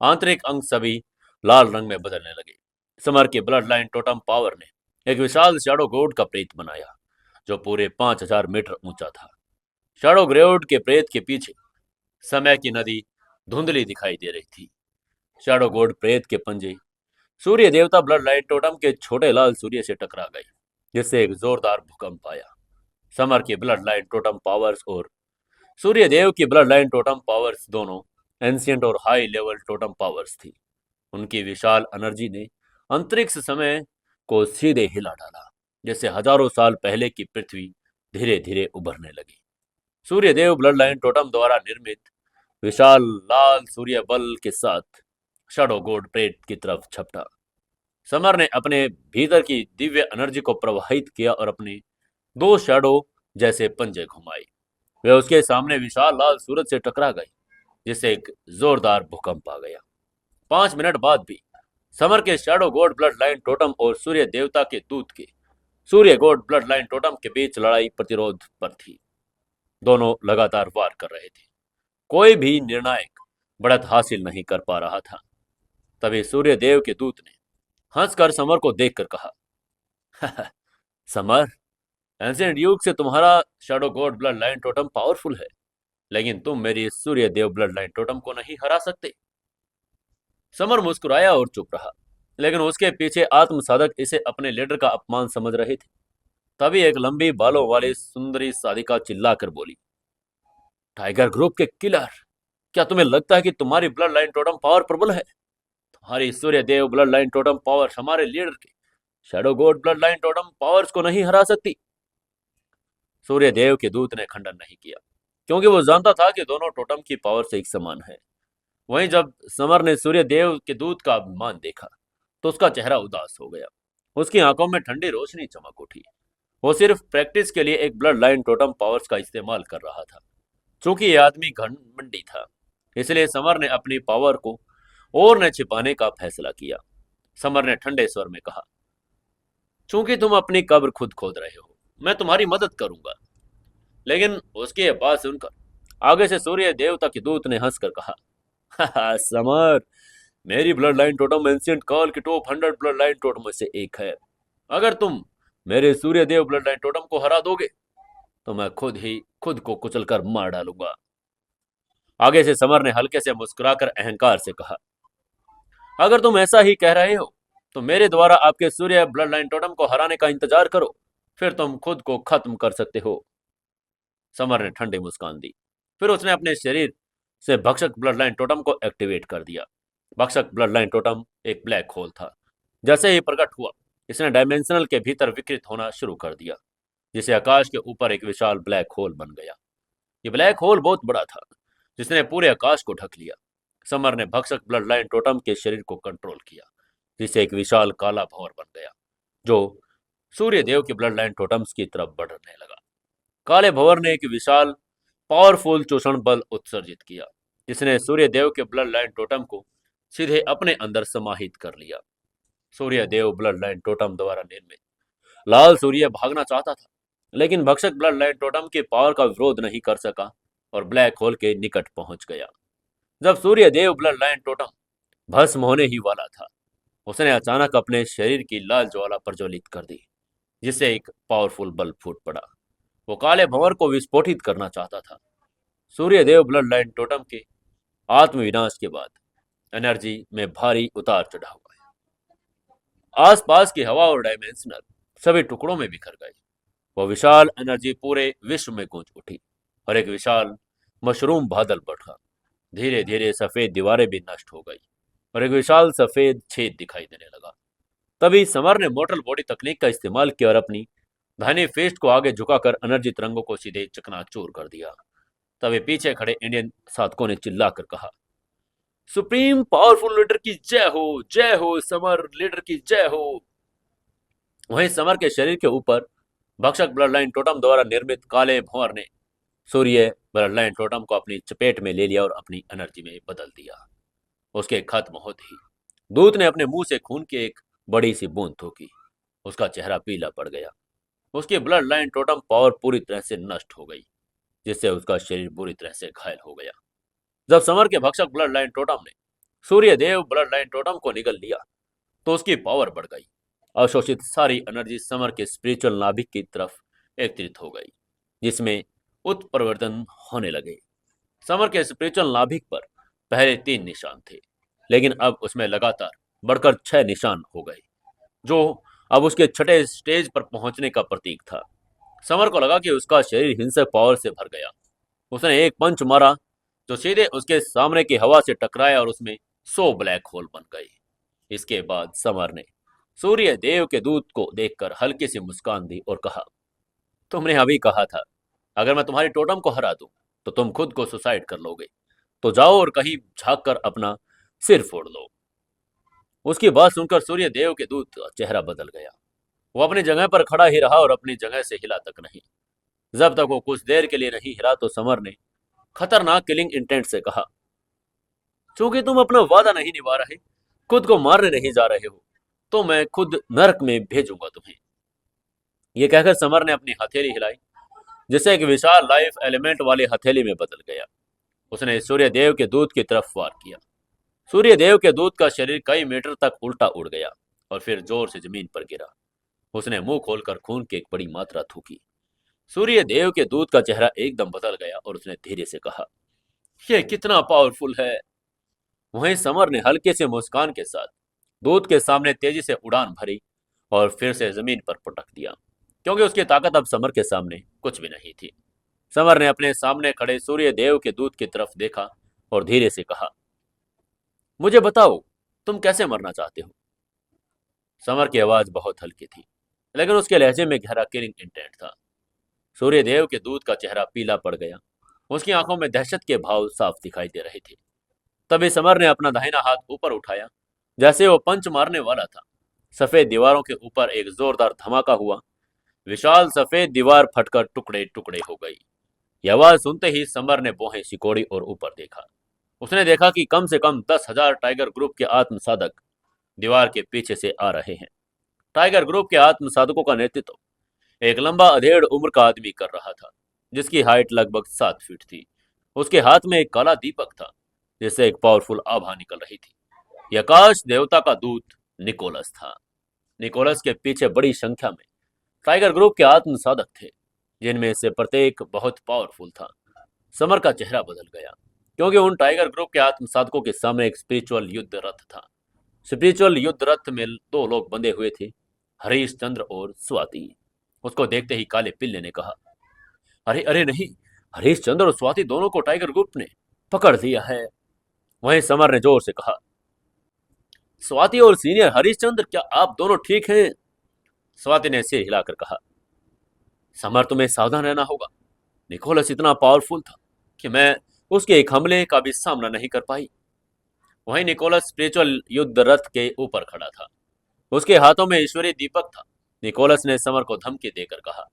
आंतरिक अंग सभी लाल रंग में बदलने लगे। समर की ब्लड लाइन टोटम पावर ने एक विशाल शैडो गॉड का प्रेत बनाया, जो पूरे 5000 मीटर ऊंचा था। शैडो गॉड के प्रेत के पीछे समय की नदी धुंधली दिखाई दे रही थी। शैडो गॉड प्रेत के पंजे सूर्य देवता ब्लड लाइन टोटम के छोटे लाल सूर्य से टकरा गए, जिससे एक जोरदार भूकंप आया। समर की ब्लड लाइन टोटम पावर्स और सूर्य देव की ब्लड लाइन टोटम पावर्स दोनों एंशियंट और हाई लेवल टोटम पावर्स थी। उनकी विशाल एनर्जी ने अंतरिक्ष समय को सीधे हिला डाला, जैसे हजारों साल पहले की पृथ्वी धीरे धीरे उभरने लगी। सूर्य देव ब्लड लाइन टोटम द्वारा निर्मित विशाल लाल सूर्य बल के साथ शैडो गॉड प्रेत की तरफ झपटा। समर ने अपने भीतर की दिव्य एनर्जी को प्रवाहित किया और अपने दो शैडो जैसे पंजे घुमाए। वे उसके सामने विशाल लाल सूरज से टकरा गए, जिससे एक जोरदार भूकंप आ गया। 5 मिनट बाद भी समर के shadow God blood line totem और सूर्य देवता के दूत के सूर्य गोड ब्लड लाइन टोटम के बीच लड़ाई प्रतिरोध पर थी। दोनों लगातार वार कर रहे थे। कोई भी निर्णायक बढ़त हासिल नहीं कर पा रहा था। तभी सूर्य देव के दूत ने हंसकर समर को देखकर कहा, समर, एंशिएंट युग से तुम्हारा shadow God blood line totem powerful है, लेकिन तुम मेरी सूर्य देव ब्लड लाइन टोटम को नहीं हरा सकते। समर मुस्कुराया और चुप रहा, लेकिन उसके पीछे आत्म साधक इसे अपने लीडर का अपमान समझ रहे थे। तभी एक लंबी बालों वाली सुंदरी साधिका चिल्लाकर बोली, टाइगर ग्रुप के किलर, क्या तुम्हें लगता है कि तुम्हारी ब्लड लाइन टोटम पावर प्रबल है? तुम्हारी सूर्य देव ब्लड लाइन टोटम पावर हमारे लीडर के shadow God blood line totem powers को नहीं हरा सकती। सूर्य देव के दूत ने खंडन नहीं किया, क्योंकि वो जानता था कि दोनों टोटम की पावर एक समान है। वहीं जब समर ने सूर्य देव के दूत का अभिमान देखा तो उसका चेहरा उदास हो गया। उसकी आंखों में ठंडी रोशनी चमक उठी। वो सिर्फ प्रैक्टिस के लिए एक ब्लड लाइन टोटम पावर्स का इस्तेमाल कर रहा था। चूंकि ये आदमी घमंडी था, इसलिए समर ने अपनी पावर को और न छिपाने का फैसला किया। समर ने ठंडे स्वर में कहा, चूंकि तुम अपनी कब्र खुद खोद रहे हो, मैं तुम्हारी मदद करूंगा। लेकिन उसकी यह बात सुनकर आगे से सूर्य देवता के दूत ने हंसकर कहा, समर, मेरी ब्लड लाइन टोटम एंशिएंट काल के टॉप 100 ब्लड लाइन टोटम में से एक है। अगर तुम मेरे सूर्य देव ब्लड लाइन टोटम को हरा दोगे तो मैं खुद ही खुद को कुचलकर मार डालूंगा। आगे से समर ने हल्के से मुस्कुराकर अहंकार से कहा, अगर तुम ऐसा ही कह रहे हो तो मेरे द्वारा आपके सूर्य ब्लड लाइन टोटम को हराने का इंतजार करो, फिर तुम खुद को खत्म कर सकते हो। समर ने ठंडी मुस्कान दी। फिर उसने अपने शरीर से भक्षक ब्लड लाइन टोटम को एक्टिवेट कर दिया। भक्षक ब्लड लाइन टोटम एक ब्लैक होल था। जैसे ही प्रकट हुआ, इसने डायमेंशनल के भीतर विकृत होना शुरू कर दिया, जिसे आकाश के ऊपर एक विशाल ब्लैक होल बन गया। ये ब्लैक होल बहुत बड़ा था, जिसने पूरे आकाश को ढक लिया। समर ने भक्षक ब्लड लाइन टोटम के शरीर को कंट्रोल किया, जिससे एक विशाल काला भंवर बन गया, जो सूर्य देव के ब्लड लाइन टोटम्स की तरफ बढ़ने लगा। काले भंवर ने एक विशाल पावरफुल चूषण बल उत्सर्जित किया, जिसने सूर्य देव के ब्लड लाइन टोटम को सीधे अपने अंदर समाहित कर लिया। सूर्य देव ब्लड लाइन टोटम द्वारा निर्मित लाल सूर्य भागना चाहता था, लेकिन भक्षक ब्लड लाइन टोटम के पावर का विरोध नहीं कर सका और ब्लैक होल के निकट पहुंच गया। जब सूर्य देव ब्लड लाइन टोटम भस्म होने ही वाला था, उसने अचानक अपने शरीर की लाल ज्वाला प्रज्वलित कर दी, जिससे एक पावरफुल बल्ब फूट पड़ा। वो काले भंवर को विस्फोटित करना चाहता था। सूर्य देव ब्लड लाइन टोटम के आत्मविनाश के बाद एनर्जी में भारी उतार चढ़ाव हुआ। आसपास की हवा और डायमेंशनल सभी टुकड़ों में बिखर गए। वो विशाल एनर्जी पूरे विश्व में गूंज उठी और एक विशाल मशरूम बादल बढ़ा। धीरे धीरे सफेद दीवारें भी नष्ट हो गई और एक विशाल सफेद छेद दिखाई देने लगा। तभी समर ने मोर्टल बॉडी तकनीक का इस्तेमाल किया और अपनी दाहिने फिस्ट को आगे झुकाकर एनर्जी तरंगों को सीधे चकनाचूर कर दिया। तभी पीछे खड़े इंडियन साधकों ने चिल्लाकर कहा, सुप्रीम पावरफुल लीडर की जय हो, समर लीडर की जय हो। वहीं समर के शरीर के ऊपर भक्षक ब्लड लाइन टोटम द्वारा निर्मित काले भंवर ने सूर्य ब्लड लाइन टोटम को अपनी चपेट में ले लिया और अपनी एनर्जी में बदल दिया। उसके खत्म होते ही दूत ने अपने मुंह से खून की एक बड़ी सी बूंद थूकी। उसका चेहरा पीला पड़ गया। उसकी ब्लड लाइन टोटम पावर पूरी तरह से नष्ट हो गई, जिससे उसका शरीर बुरी तरह से घायल हो गया। जब समर के भक्षक ब्लड लाइन टोटम ने सूर्य देव ब्लड लाइन टोटम को निगल लिया तो उसकी पावर बढ़ गई। अवशोषित सारी एनर्जी समर के स्पिरिचुअल नाभिक की तरफ एकत्रित हो गई, जिसमें उत्परिवर्तन होने लगे। समर के स्पिरिचुअल नाभिक पर पहले 3 निशान थे, लेकिन अब उसमें लगातार बढ़कर 6 निशान हो गए, जो अब उसके छठे स्टेज पर पहुंचने का प्रतीक था। समर को लगा कि उसका शरीर हिंसक पावर से भर गया। उसने एक पंच मारा जो सीधे उसके सामने की हवा से टकराया और उसमें 100 ब्लैक होल बन गए। इसके बाद समर ने सूर्य देव के दूत को देखकर हल्की सी मुस्कान दी और कहा, तुमने अभी कहा था अगर मैं तुम्हारी टोटम को हरा दूं तो तुम खुद को सुसाइड कर लोगे, तो जाओ और कहीं झांक कर अपना सिर फोड़ लो। उसकी बात सुनकर सूर्य देव के दूत का चेहरा बदल गया। वो अपनी जगह पर खड़ा ही रहा और अपनी जगह से हिला तक नहीं। जब तक वो कुछ देर के लिए नहीं हिला तो समर ने खतरनाक किलिंग इंटेंट से कहा, चूंकि तुम अपना वादा नहीं निभा रहे, खुद को मारने नहीं जा रहे हो, तो मैं खुद नरक में भेजूंगा तुम्हें। ये कहकर समर ने अपनी हथेली हिलाई, जिससे एक विशाल लाइफ एलिमेंट वाली हथेली में बदल गया। उसने सूर्यदेव के दूत की तरफ वार किया। सूर्यदेव के दूत का शरीर कई मीटर तक उल्टा उड़ गया और फिर जोर से जमीन पर गिरा। उसने मुंह खोलकर खून की एक बड़ी मात्रा थूकी। सूर्यदेव के दूत का चेहरा एकदम बदल गया और उसने धीरे से कहा, यह कितना पावरफुल है। वहीं समर ने हल्के से मुस्कान के साथ दूत के सामने तेजी से उड़ान भरी और फिर से जमीन पर पटक दिया, क्योंकि उसकी ताकत अब समर के सामने कुछ भी नहीं थी। समर ने अपने सामने खड़े सूर्यदेव के दूत की तरफ देखा और धीरे से कहा, मुझे बताओ, तुम कैसे मरना चाहते हो। समर की आवाज बहुत हल्की थी, लेकिन उसके लहजे में गहरा किलिंग इंटेंट था। सूर्यदेव के दूत का चेहरा पीला पड़ गया। उसकी आंखों में दहशत के भाव साफ दिखाई दे रहे थे। तभी समर ने अपना दाहिना हाथ ऊपर उठाया, जैसे वो पंच मारने वाला था। सफेद दीवारों के ऊपर एक जोरदार धमाका हुआ। विशाल सफेद दीवार फटकर टुकड़े टुकड़े हो गई। यह आवाज सुनते ही समर ने भौहें सिकोड़ी और ऊपर देखा। उसने देखा कि कम से कम 10,000 टाइगर ग्रुप के आत्मसाधक दीवार के पीछे से आ रहे हैं। टाइगर ग्रुप के आत्मसाधकों का नेतृत्व एक लंबा अधेड़ उम्र का आदमी कर रहा था, जिसकी हाइट लगभग 7 फीट थी। उसके हाथ में एक काला दीपक था, जिससे एक पावरफुल आभा निकल रही थी। यह आकाश देवता का दूत निकोलस था। निकोलस के पीछे बड़ी संख्या में टाइगर ग्रुप के आत्मसाधक थे, जिनमें से प्रत्येक बहुत पावरफुल था। समर का चेहरा बदल गया, क्योंकि उन टाइगर ग्रुप के आत्मसाधकों के सामने एक स्पिरिचुअल युद्ध रथ था। स्पिरिचुअल युद्ध रथ में 2 लोग बंधे हुए थे, हरीश चंद्र और स्वाति। उसको देखते ही काले पिल्ले ने कहा, अरे अरे नहीं, हरीश चंद्र और स्वाति दोनों को टाइगर ग्रुप ने पकड़ लिया है। वहीं समर ने जोर से कहा, स्वाति और सीनियर हरीश चंद्र, क्या आप दोनों ठीक हैं। स्वाति ने सिर हिलाकर कहा, समर, तुम्हें सावधान रहना होगा। निकोलस इतना पावरफुल था कि मैं उसके एक हमले का भी सामना नहीं कर पाई। वहीं निकोलस स्पिरिचुअल युद्ध रथ के ऊपर खड़ा था। उसके हाथों में ईश्वरीय दीपक था। निकोलस ने समर को धमकी देकर कहा,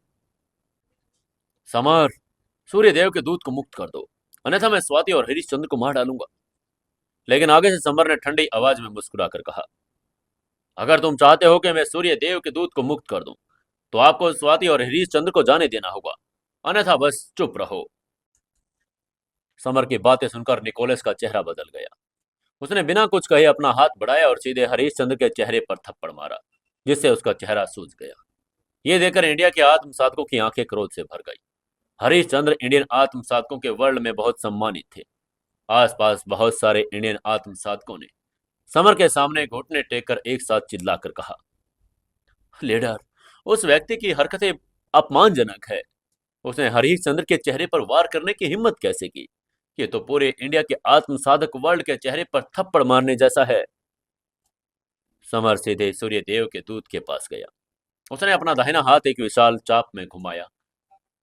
समर, सूर्यदेव के दूत को मुक्त कर दो, अन्यथा मैं स्वाति और हरीश चंद्र को मार डालूंगा। लेकिन आगे से समर ने ठंडी आवाज में मुस्कुराकर कहा, अगर तुम चाहते हो कि मैं सूर्यदेव के दूत को मुक्त कर दूं, तो आपको स्वाति और हरीश चंद्र को जाने देना होगा, अन्यथा बस चुप रहो। समर की बातें सुनकर निकोलस का चेहरा बदल गया। उसने बिना कुछ कहे अपना हाथ बढ़ाया और सीधे हरीश चंद्र के चेहरे पर थप्पड़ मारा, जिससे उसका चेहरा सूज गया। ये देखकर इंडिया के आत्मसाधकों की आंखें क्रोध से भर गई। हरीश चंद्र इंडियन आत्मसाधकों के वर्ल्ड में बहुत सम्मानित थे। आसपास बहुत सारे इंडियन आत्मसाधकों ने समर के सामने घुटने टेक कर एक साथ चिल्लाकर कहा, लीडर, उस व्यक्ति की हरकतें अपमानजनक है। उसने हरीश चंद्र के चेहरे पर वार करने की हिम्मत कैसे की। ये तो पूरे इंडिया के आत्मसाधक वर्ल्ड के चेहरे पर थप्पड़ मारने जैसा है। समर सीधे सूर्यदेव के दूत के पास गया। उसने अपना दाहिना हाथ एक विशाल चाप में घुमाया।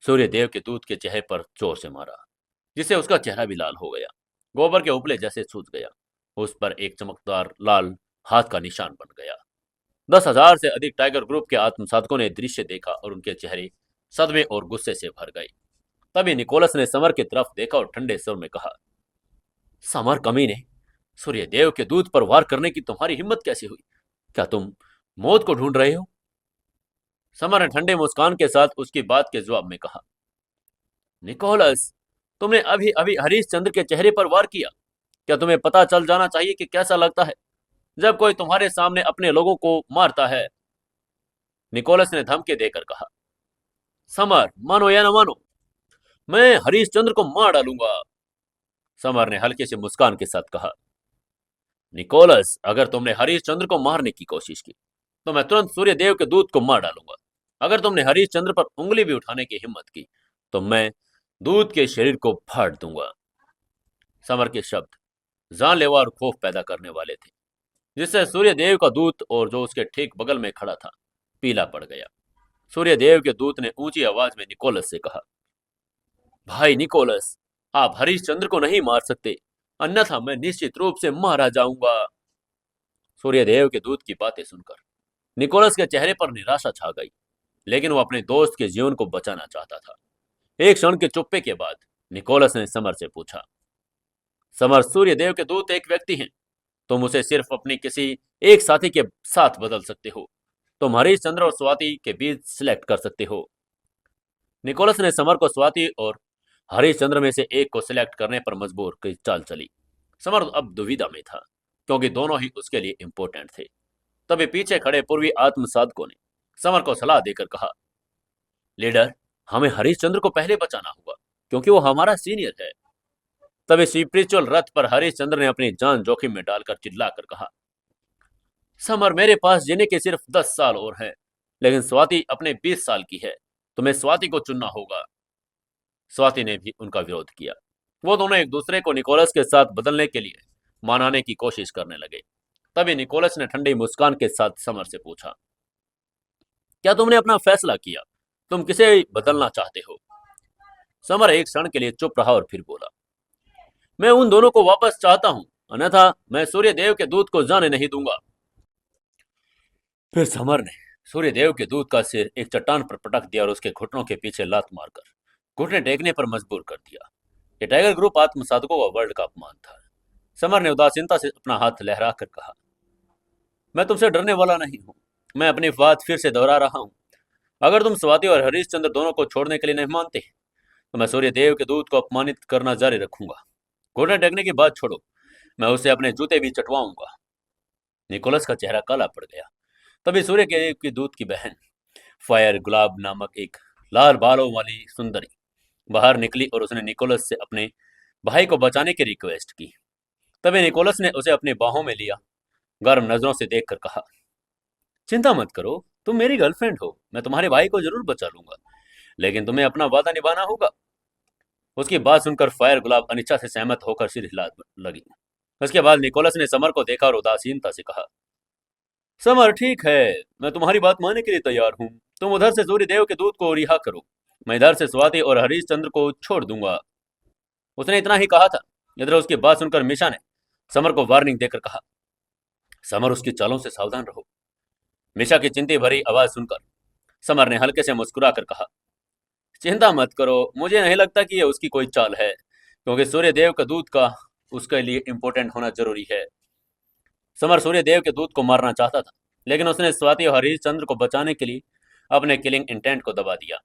सूर्यदेव के दूत के चेहरे पर जोर से मारा, जिससे उसका चेहरा भी लाल हो गया। गोबर के उपले जैसे सूज गया। उस पर एक चमकदार लाल हाथ का निशान बन गया। 10,000 से अधिक टाइगर ग्रुप के आत्मसाधकों ने दृश्य देखा और उनके चेहरे सदमे और गुस्से से भर गए। तभी निकोलस ने समर की तरफ देखा और ठंडे स्वर में कहा, समर कमीने, सूर्यदेव के दूत पर वार करने की तुम्हारी हिम्मत कैसे हुई। क्या तुम मौत को ढूंढ रहे हो। समर ने ठंडे मुस्कान के साथ उसकी बात के जवाब में कहा, निकोलस, तुमने अभी अभी हरीश चंद्र के चेहरे पर वार किया। क्या तुम्हें पता चल जाना चाहिए कि कैसा लगता है जब कोई तुम्हारे सामने अपने लोगों को मारता है। निकोलस ने धमकी देकर कहा, समर, मानो या न मानो, मैं हरीश चंद्र को मार डालूंगा। समर ने हल्के से मुस्कान के साथ कहा, निकोलस, अगर तुमने हरीश चंद्र को मारने की कोशिश की तो मैं तुरंत सूर्यदेव के दूत को मार डालूंगा। अगर तुमने हरीश चंद्र पर उंगली भी उठाने की हिम्मत की तो मैं दूत के शरीर को फाड़ दूंगा। समर के शब्द जानलेवा और खौफ पैदा करने वाले थे, जिससे सूर्यदेव का दूत और जो उसके ठीक बगल में खड़ा था पीला पड़ गया। सूर्यदेव के दूत ने ऊंची आवाज में निकोलस से कहा, भाई निकोलस, आप हरीश चंद्र को नहीं मार सकते, अन्यथा मैं निश्चित रूप से मारा जाऊंगा। सूर्यदेव के दूत की बातें सुनकर निकोलस के चेहरे पर निराशा छा गई, लेकिन वो अपने दोस्त के जीवन को बचाना चाहता था। एक क्षण के चुप्पे के बाद निकोलस ने समर से पूछा, समर, सूर्यदेव के दूत एक व्यक्ति हैं। तुम उसे सिर्फ अपनी किसी एक साथी के साथ बदल सकते हो। तुम हरीश चंद्र और स्वाति के बीच सिलेक्ट कर सकते हो। निकोलस ने समर को स्वाति और हरीश चंद्र में से एक को सिलेक्ट करने पर मजबूर की चाल चली। समर अब दुविधा में था, क्योंकि दोनों ही उसके लिए इंपॉर्टेंट थे। तभी पीछे खड़े पूर्वी आत्मसाधकों ने समर को सलाह देकर कहा, लीडर, हमें हरीश चंद्र को पहले बचाना होगा, क्योंकि वो हमारा सीनियर है। तभी स्पिरिचुअल रथ पर हरीश चंद्र ने अपनी जान जोखिम में डालकर चिल्लाकर कहा, समर, मेरे पास जीने के सिर्फ 10 साल और हैं, लेकिन स्वाति अपने 20 साल की है। तुम्हें स्वाति को चुनना होगा। स्वाति ने भी उनका विरोध किया। वो दोनों एक दूसरे को निकोलस के साथ बदलने के लिए मनाने की कोशिश करने लगे। तभी निकोलस ने ठंडी मुस्कान के साथ समर से पूछा, क्या तुमने अपना फैसला किया? तुम किसे बदलना चाहते हो? समर एक क्षण के लिए चुप रहा और फिर बोला, मैं उन दोनों को वापस चाहता हूं, अन्यथा मैं सूर्य देव के दूत को जाने नहीं दूंगा। फिर समर ने सूर्य देव के दूत का सिर एक चट्टान पर पटक दिया और उसके घुटनों के पीछे लात मारकर घुटने टेकने पर मजबूर कर दिया। ये टाइगर ग्रुप आत्मसाधकों का वर्ल्ड का अपमान था। समर ने उदासीनता से अपना हाथ लहरा कर कहा, मैं तुमसे डरने वाला नहीं हूं। मैं अपनी बात फिर से दोहरा रहा हूं। अगर तुम स्वाति और हरीश चंद्र दोनों को छोड़ने के लिए नहीं मानते, तो मैं सूर्य देव के दूत को अपमानित करना जारी रखूंगा। घुटने टेकने की बात छोड़ो, मैं उसे अपने जूते भी चटवाऊंगा। निकोलस का चेहरा काला पड़ गया। तभी सूर्य देव की दूत की बहन फायर गुलाब नामक एक लाल बालों वाली सुंदरी बाहर निकली और उसने निकोलस से अपने भाई को बचाने की रिक्वेस्ट की। तभी निकोलस ने उसे अपनी बाहों में लिया, गर्म नजरों से देखकर कहा, चिंता मत करो, तुम मेरी गर्लफ्रेंड हो। मैं तुम्हारे भाई को जरूर बचा लूंगा, लेकिन तुम्हें अपना वादा निभाना होगा। उसकी बात सुनकर फायर गुलाब अनिच्छा से सहमत होकर सिर हिला लगी। उसके बाद निकोलस ने समर को देखा और उदासीनता से कहा, समर, ठीक है, मैं तुम्हारी बात मानने के लिए तैयार हूँ। तुम उधर से सूर्य देव के दूत को रिहा करो, मैं इधर से स्वाति और हरीश चंद्र को छोड़ दूंगा। उसने इतना ही कहा था। इधर उसकी बात सुनकर मिशा ने समर को वार्निंग देकर कहा, समर, उसकी चालों से सावधान रहो। मिशा की चिंता भरी आवाज सुनकर समर ने हल्के से मुस्कुराकर कहा, चिंता मत करो, मुझे नहीं लगता कि यह उसकी कोई चाल है, क्योंकि सूर्य देव का दूत का उसके लिए इंपॉर्टेंट होना जरूरी है। समर सूर्य देव के दूत को मारना चाहता था, लेकिन उसने स्वाति और हरीश चंद्र को बचाने के लिए अपने किलिंग इंटेंट को दबा दिया।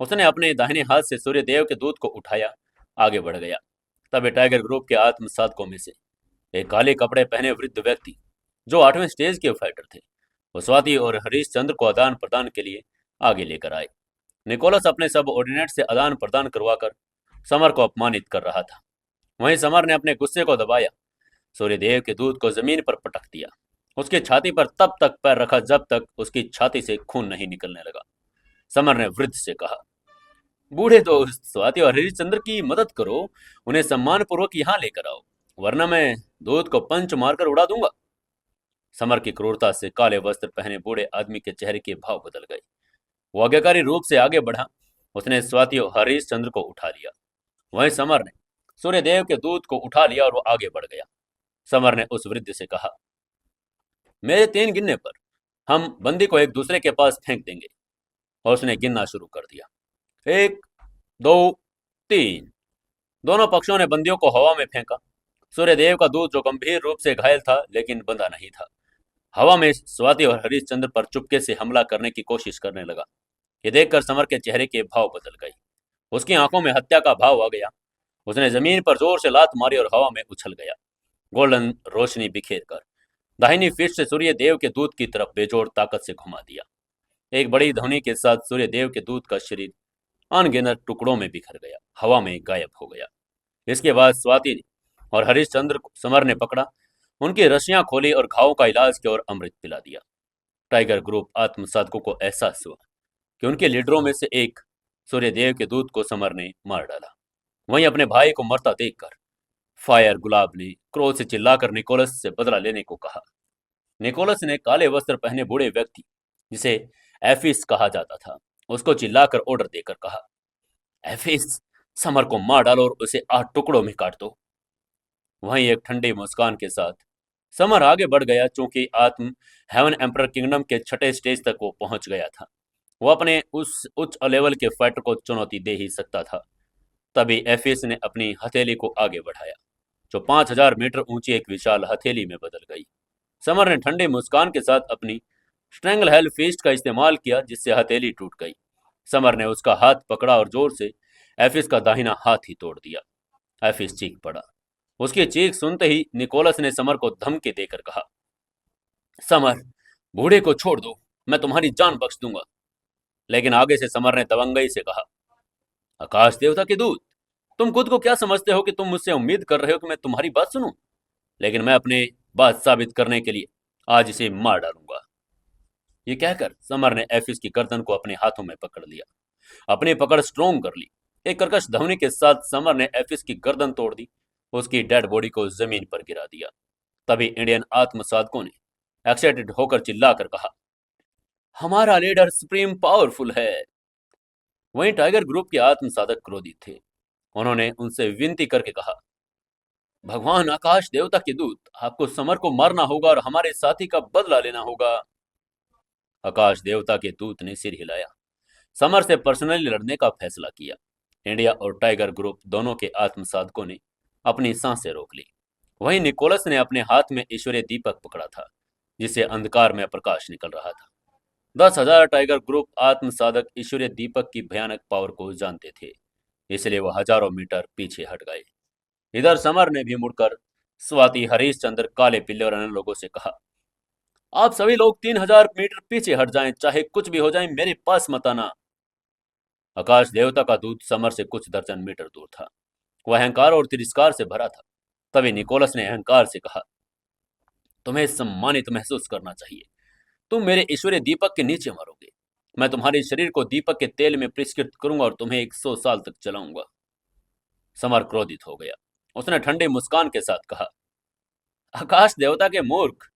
उसने अपने दाहिने हाथ से सूर्य देव के दूत को उठाया, आगे बढ़ गया। तभी टाइगर ग्रुप के आत्मसाधकों में से एक काले कपड़े पहने वृद्ध व्यक्ति, जो 8वें स्टेज के फाइटर थे, वो स्वाति और हरीश चंद्र को आदान प्रदान के लिए आगे लेकर आए। निकोलस अपने सब ऑर्डिनेट से आदान प्रदान करवाकर समर को अपमानित कर रहा था। वहीं समर ने अपने गुस्से को दबाया, सूर्यदेव के दूत को जमीन पर पटक दिया। उसकी छाती पर तब तक पैर रखा जब तक उसकी छाती से खून नहीं निकलने लगा। समर ने वृद्ध से कहा, बूढ़े दोस्त, स्वाति और हरीश चंद्र की मदद करो, उन्हें सम्मान पूर्वक यहाँ लेकर आओ, वरना मैं दूत को पंच मारकर उड़ा दूंगा। समर की क्रूरता से काले वस्त्र पहने बूढ़े आदमी के चेहरे के भाव बदल गए। वो आज्ञाकारी रूप से आगे बढ़ा। उसने स्वाति और हरीश चंद्र को उठा लिया। वहीं समर ने सूर्यदेव के दूत को उठा लिया और वो आगे बढ़ गया। समर ने उस वृद्ध से कहा, मेरे 3 गिनने पर हम बंदी को एक दूसरे के पास फेंक देंगे। और उसने गिनना शुरू कर दिया, 1, 2, 3। दोनों पक्षों ने बंदियों को हवा में फेंका। सूर्यदेव का दूत, जो गंभीर रूप से घायल था लेकिन बंधा नहीं था, हवा में स्वाति और हरीश चंद्र पर चुपके से हमला करने की कोशिश करने लगा। ये देखकर समर के चेहरे के भाव बदल गए। उसकी आंखों में हत्या का भाव आ गया। उसने जमीन पर जोर से लात मारी और हवा में उछल गया, गोल्डन रोशनी बिखेर कर दाहिनी फिस्ट से सूर्य देव के दूत की तरफ बेजोड़ ताकत से घुमा दिया। एक बड़ी ध्वनि के साथ सूर्य देव के दूत का शरीर अनगिनत टुकड़ों में बिखर गया, हवा में गायब हो गया। इसके बाद स्वाति और हरीश चंद्र को समर ने पकड़ा, उनकी रस्सियां खोली और घावों का इलाज किया और अमृत पिला दिया। टाइगर ग्रुप आत्मसाधकों को एहसास हुआ कि उनके लीडरों में से एक सूर्यदेव के दूत को समर ने मार डाला। वहीं अपने भाई को मरता देखकर फायर गुलाब ने क्रोध से चिल्लाकर निकोलस से बदला लेने को कहा। निकोलस ने काले वस्त्र पहने बूढ़े व्यक्ति, जिसे एफिस कहा जाता था, उसको चिल्लाकर ऑर्डर देकर कहा, एफिस, समर को मार डालो और उसे 8 टुकड़ों में काट दो। वहीं एक ठंडी मुस्कान के साथ समर आगे बढ़ गया। चूंकि आत्म हेवन एम्पर किंगडम के 6ठे स्टेज तक वो पहुंच गया था, वो अपने उस उच्च लेवल के फाइटर को चुनौती दे ही सकता था। तभी एफिस ने अपनी हथेली को आगे बढ़ाया, जो 5000 मीटर ऊंची एक विशाल हथेली में बदल गई। समर ने ठंडी मुस्कान के साथ अपनी स्ट्रेंगल हेल फिस्ट का इस्तेमाल किया जिससे हथेली टूट गई। समर ने उसका हाथ पकड़ा और जोर से एफिस का दाहिना हाथ ही तोड़ दिया। एफिस चीख पड़ा। उसकी चीख सुनते ही निकोलस ने समर को धमकी देकर कहा, समर, बूढ़े को छोड़ दो, मैं तुम्हारी जान बख्श दूंगा। लेकिन आगे से समर ने दबंगई से कहा, आकाश देवता के दूत, तुम खुद को क्या समझते हो कि तुम मुझसे उम्मीद कर रहे हो कि मैं तुम्हारी बात सुनूं? लेकिन मैं अपने बात साबित करने के लिए आज इसे मार डालूंगा। ये कहकर समर ने एफिस की गर्दन को अपने हाथों में पकड़ लिया। अपनी पकड़ स्ट्रोंग कर ली। एक कर्कश ध्वनि के साथ समर ने एफिस की गर्दन तोड़ दी। उसकी डेड बॉडी को जमीन पर गिरा दिया। तभी इंडियन आत्मसाधकों ने एक्साइटेड होकर चिल्लाकर कहा, हमारा लीडर सुप्रीम पावरफुल है। वहीं टाइगर ग्रुप के आत्मसाधक क्रोधित थे। उन्होंने उनसे विनती करके कहा, भगवान आकाश देवता के दूत, आपको समर को मारना होगा और हमारे साथी का बदला लेना होगा। आकाश देवता के दूत ने सिर हिलाया। समर से पर्सनली लड़ने का फैसला किया। इंडिया और टाइगर ग्रुप दोनों के आत्मसाधकों ने अपनी सांसें रोक ली। वहीं निकोलस ने अपने हाथ में ईश्वरीय दीपक पकड़ा था, जिससे अंधकार में प्रकाश निकल रहा था। 10,000 टाइगर ग्रुप आत्मसाधक ईश्वरीय दीपक की भयानक पावर को जानते थे, इसलिए वह हजारों मीटर पीछे हट गए। इधर समर ने भी मुड़कर स्वाति, हरीश चंद्र, काले पिल्ले और अन्य लोगों से कहा, आप सभी लोग 3,000 मीटर पीछे हट जाएं, चाहे कुछ भी हो जाए, मेरे पास मत आना। आकाश देवता का दूत समर से कुछ दर्जन मीटर दूर था। वह अहंकार और तिरस्कार से भरा था। तभी निकोलस ने अहंकार से कहा, तुम्हें सम्मानित महसूस करना चाहिए। तुम मेरे ईश्वरीय दीपक के नीचे मरोगे। मैं तुम्हारे शरीर को दीपक के तेल में परिष्कृत करूंगा और तुम्हें 100 साल तक जलाऊंगा। समर क्रोधित हो गया। उसने ठंडी मुस्कान के साथ कहा, आकाश देवता के मूर्ख,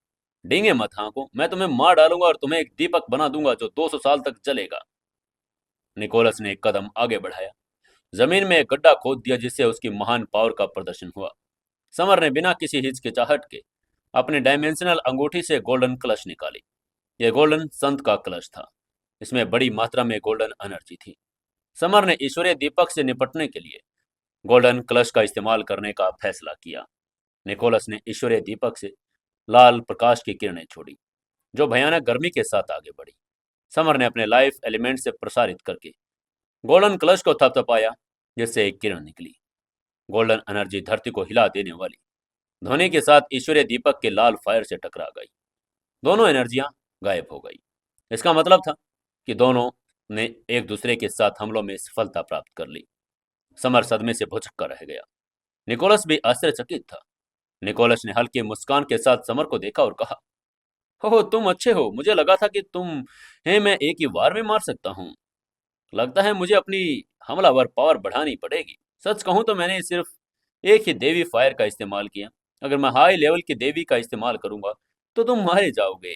डींगे मत हाँको। मैं तुम्हें मार डालूंगा और तुम्हें एक दीपक बना दूंगा जो 200 साल तक जलेगा। निकोलस ने एक कदम आगे बढ़ाया। जमीन में एक गड्ढा खोद दिया जिससे उसकी महान पावर का प्रदर्शन हुआ। समर ने बिना किसी हिचकिचाहट के अपनी डायमेंशनल अंगूठी से गोल्डन कलश निकाली। यह गोल्डन संत का कलश था। इसमें बड़ी मात्रा में गोल्डन एनर्जी थी। समर ने ईश्वरीय दीपक से निपटने के लिए गोल्डन कलश का इस्तेमाल करने का फैसला किया। निकोलस ने ईश्वरीय दीपक से लाल प्रकाश की किरणें छोड़ी, जो भयानक गर्मी के साथ आगे बढ़ी। समर ने अपने लाइफ एलिमेंट से प्रसारित करके गोल्डन कलश को थपथपाया, जिससे एक किरण निकली। गोल्डन एनर्जी धरती को हिला देने वाली ध्वनि के साथ ईश्वरीय दीपक के लाल फायर से टकरा गई। दोनों एनर्जियां गायब हो गई। इसका मतलब था कि दोनों ने एक दूसरे के साथ हमलों में सफलता प्राप्त कर ली। समर सदमे से भुचक्का रह गया। निकोलस भी आश्चर्यचकित था। निकोलस ने हल्की मुस्कान के साथ समर को देखा और कहा, हो तुम अच्छे हो। मुझे लगा था कि तुम है मैं एक ही वार में मार सकता हूँ। लगता है मुझे अपनी हमलावर पावर बढ़ानी पड़ेगी। सच कहूं तो मैंने सिर्फ एक ही देवी फायर का इस्तेमाल किया। अगर मैं हाई लेवल की देवी का इस्तेमाल करूंगा तो तुम मारे जाओगे।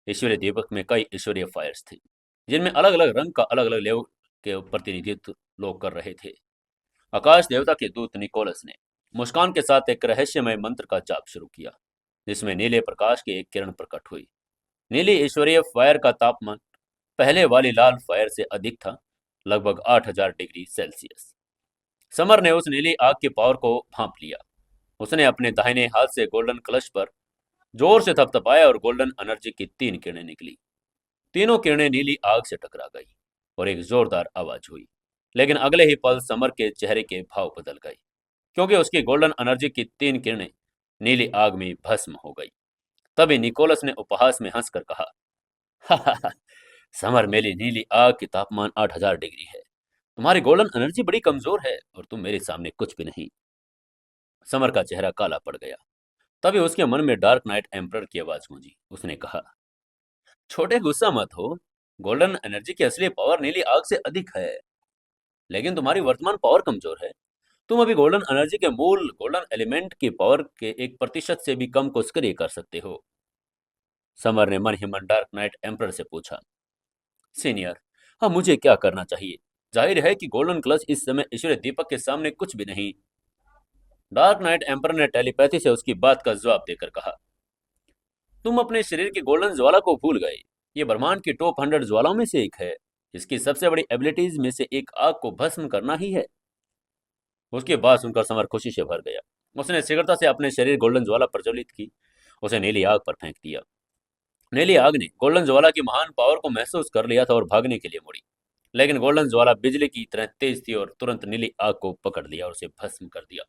ईश्वरीय दीपक में कई ईश्वरीय फायर्स थे, जिनमें अलग अलग रंग का अलग अलग लेवल के प्रतिनिधित्व लोग कर रहे थे। आकाश देवता के दूत निकोलस ने मुस्कान के साथ एक रहस्यमय मंत्र का जाप शुरू किया, जिसमें नीले प्रकाश की एक किरण प्रकट हुई। नीली ईश्वरीय फायर का तापमान पहले वाली लाल फायर से अधिक था, लगभग 8,000 डिग्री सेल्सियस। समर ने उस नीली आग की पावर को भांप लिया। उसने अपने दाहिने हाथ से गोल्डन कलश पर जोर से थपथपाया और गोल्डन एनर्जी की 3 किरणें निकली। तीनों किरणें नीली आग से टकरा गई और एक जोरदार आवाज हुई। लेकिन अगले ही पल समर के चेहरे के भाव बदल गए, क्योंकि उसकी गोल्डन एनर्जी की 3 किरणें नीली आग में भस्म हो गई। तभी निकोलस ने उपहास में हंसकर कहा, हा हा हा, समर, मेरी नीली आग की तापमान 8,000 डिग्री है। तुम्हारी गोल्डन एनर्जी बड़ी कमजोर है और तुम मेरे सामने कुछ भी नहीं। समर का चेहरा काला पड़ गया। तभी उसके मन में डार्क नाइट एम्परर की आवाज गूंजी। उसने कहा, छोटे, गुस्सा मत हो। गोल्डन एनर्जी की असली पावर नीली आग से अधिक है, लेकिन तुम्हारी वर्तमान पावर कमजोर है। तुम अभी गोल्डन एनर्जी के मूल गोल्डन एलिमेंट की पावर के 1% से भी कम को सक्रिय कर सकते हो। समर ने मन ही मन डार्क नाइट एम्परर से पूछा, सीनियर, हाँ, मुझे क्या करना चाहिए? जाहिर है कि गोल्डन क्लच इस समय ईश्वरीय दीपक के सामने कुछ भी नहीं। डार्क नाइट एम्परर ने टेलीपैथी से उसकी बात का जवाब देकर कहा, तुम अपने शरीर की गोल्डन ज्वाला को भूल गए। ये ब्रह्मांड की टॉप 100 ज्वालाओं में से एक है। इसकी सबसे बड़ी एबिलिटीज में से एक आग को भस्म करना ही है। उसकी बात सुनकर समर खुशी से भर गया। उसने शीघ्रता से अपने शरीर गोल्डन ज्वाला प्रज्वलित की, उसे नीली आग पर फेंक दिया। नीली आग ने गोल्डन ज्वाला की महान पावर को महसूस कर लिया था और भागने के लिए मुड़ी, लेकिन गोल्डन ज्वाला बिजली की तरह तेज थी और तुरंत नीली आग को पकड़ लिया और उसे भस्म कर दिया।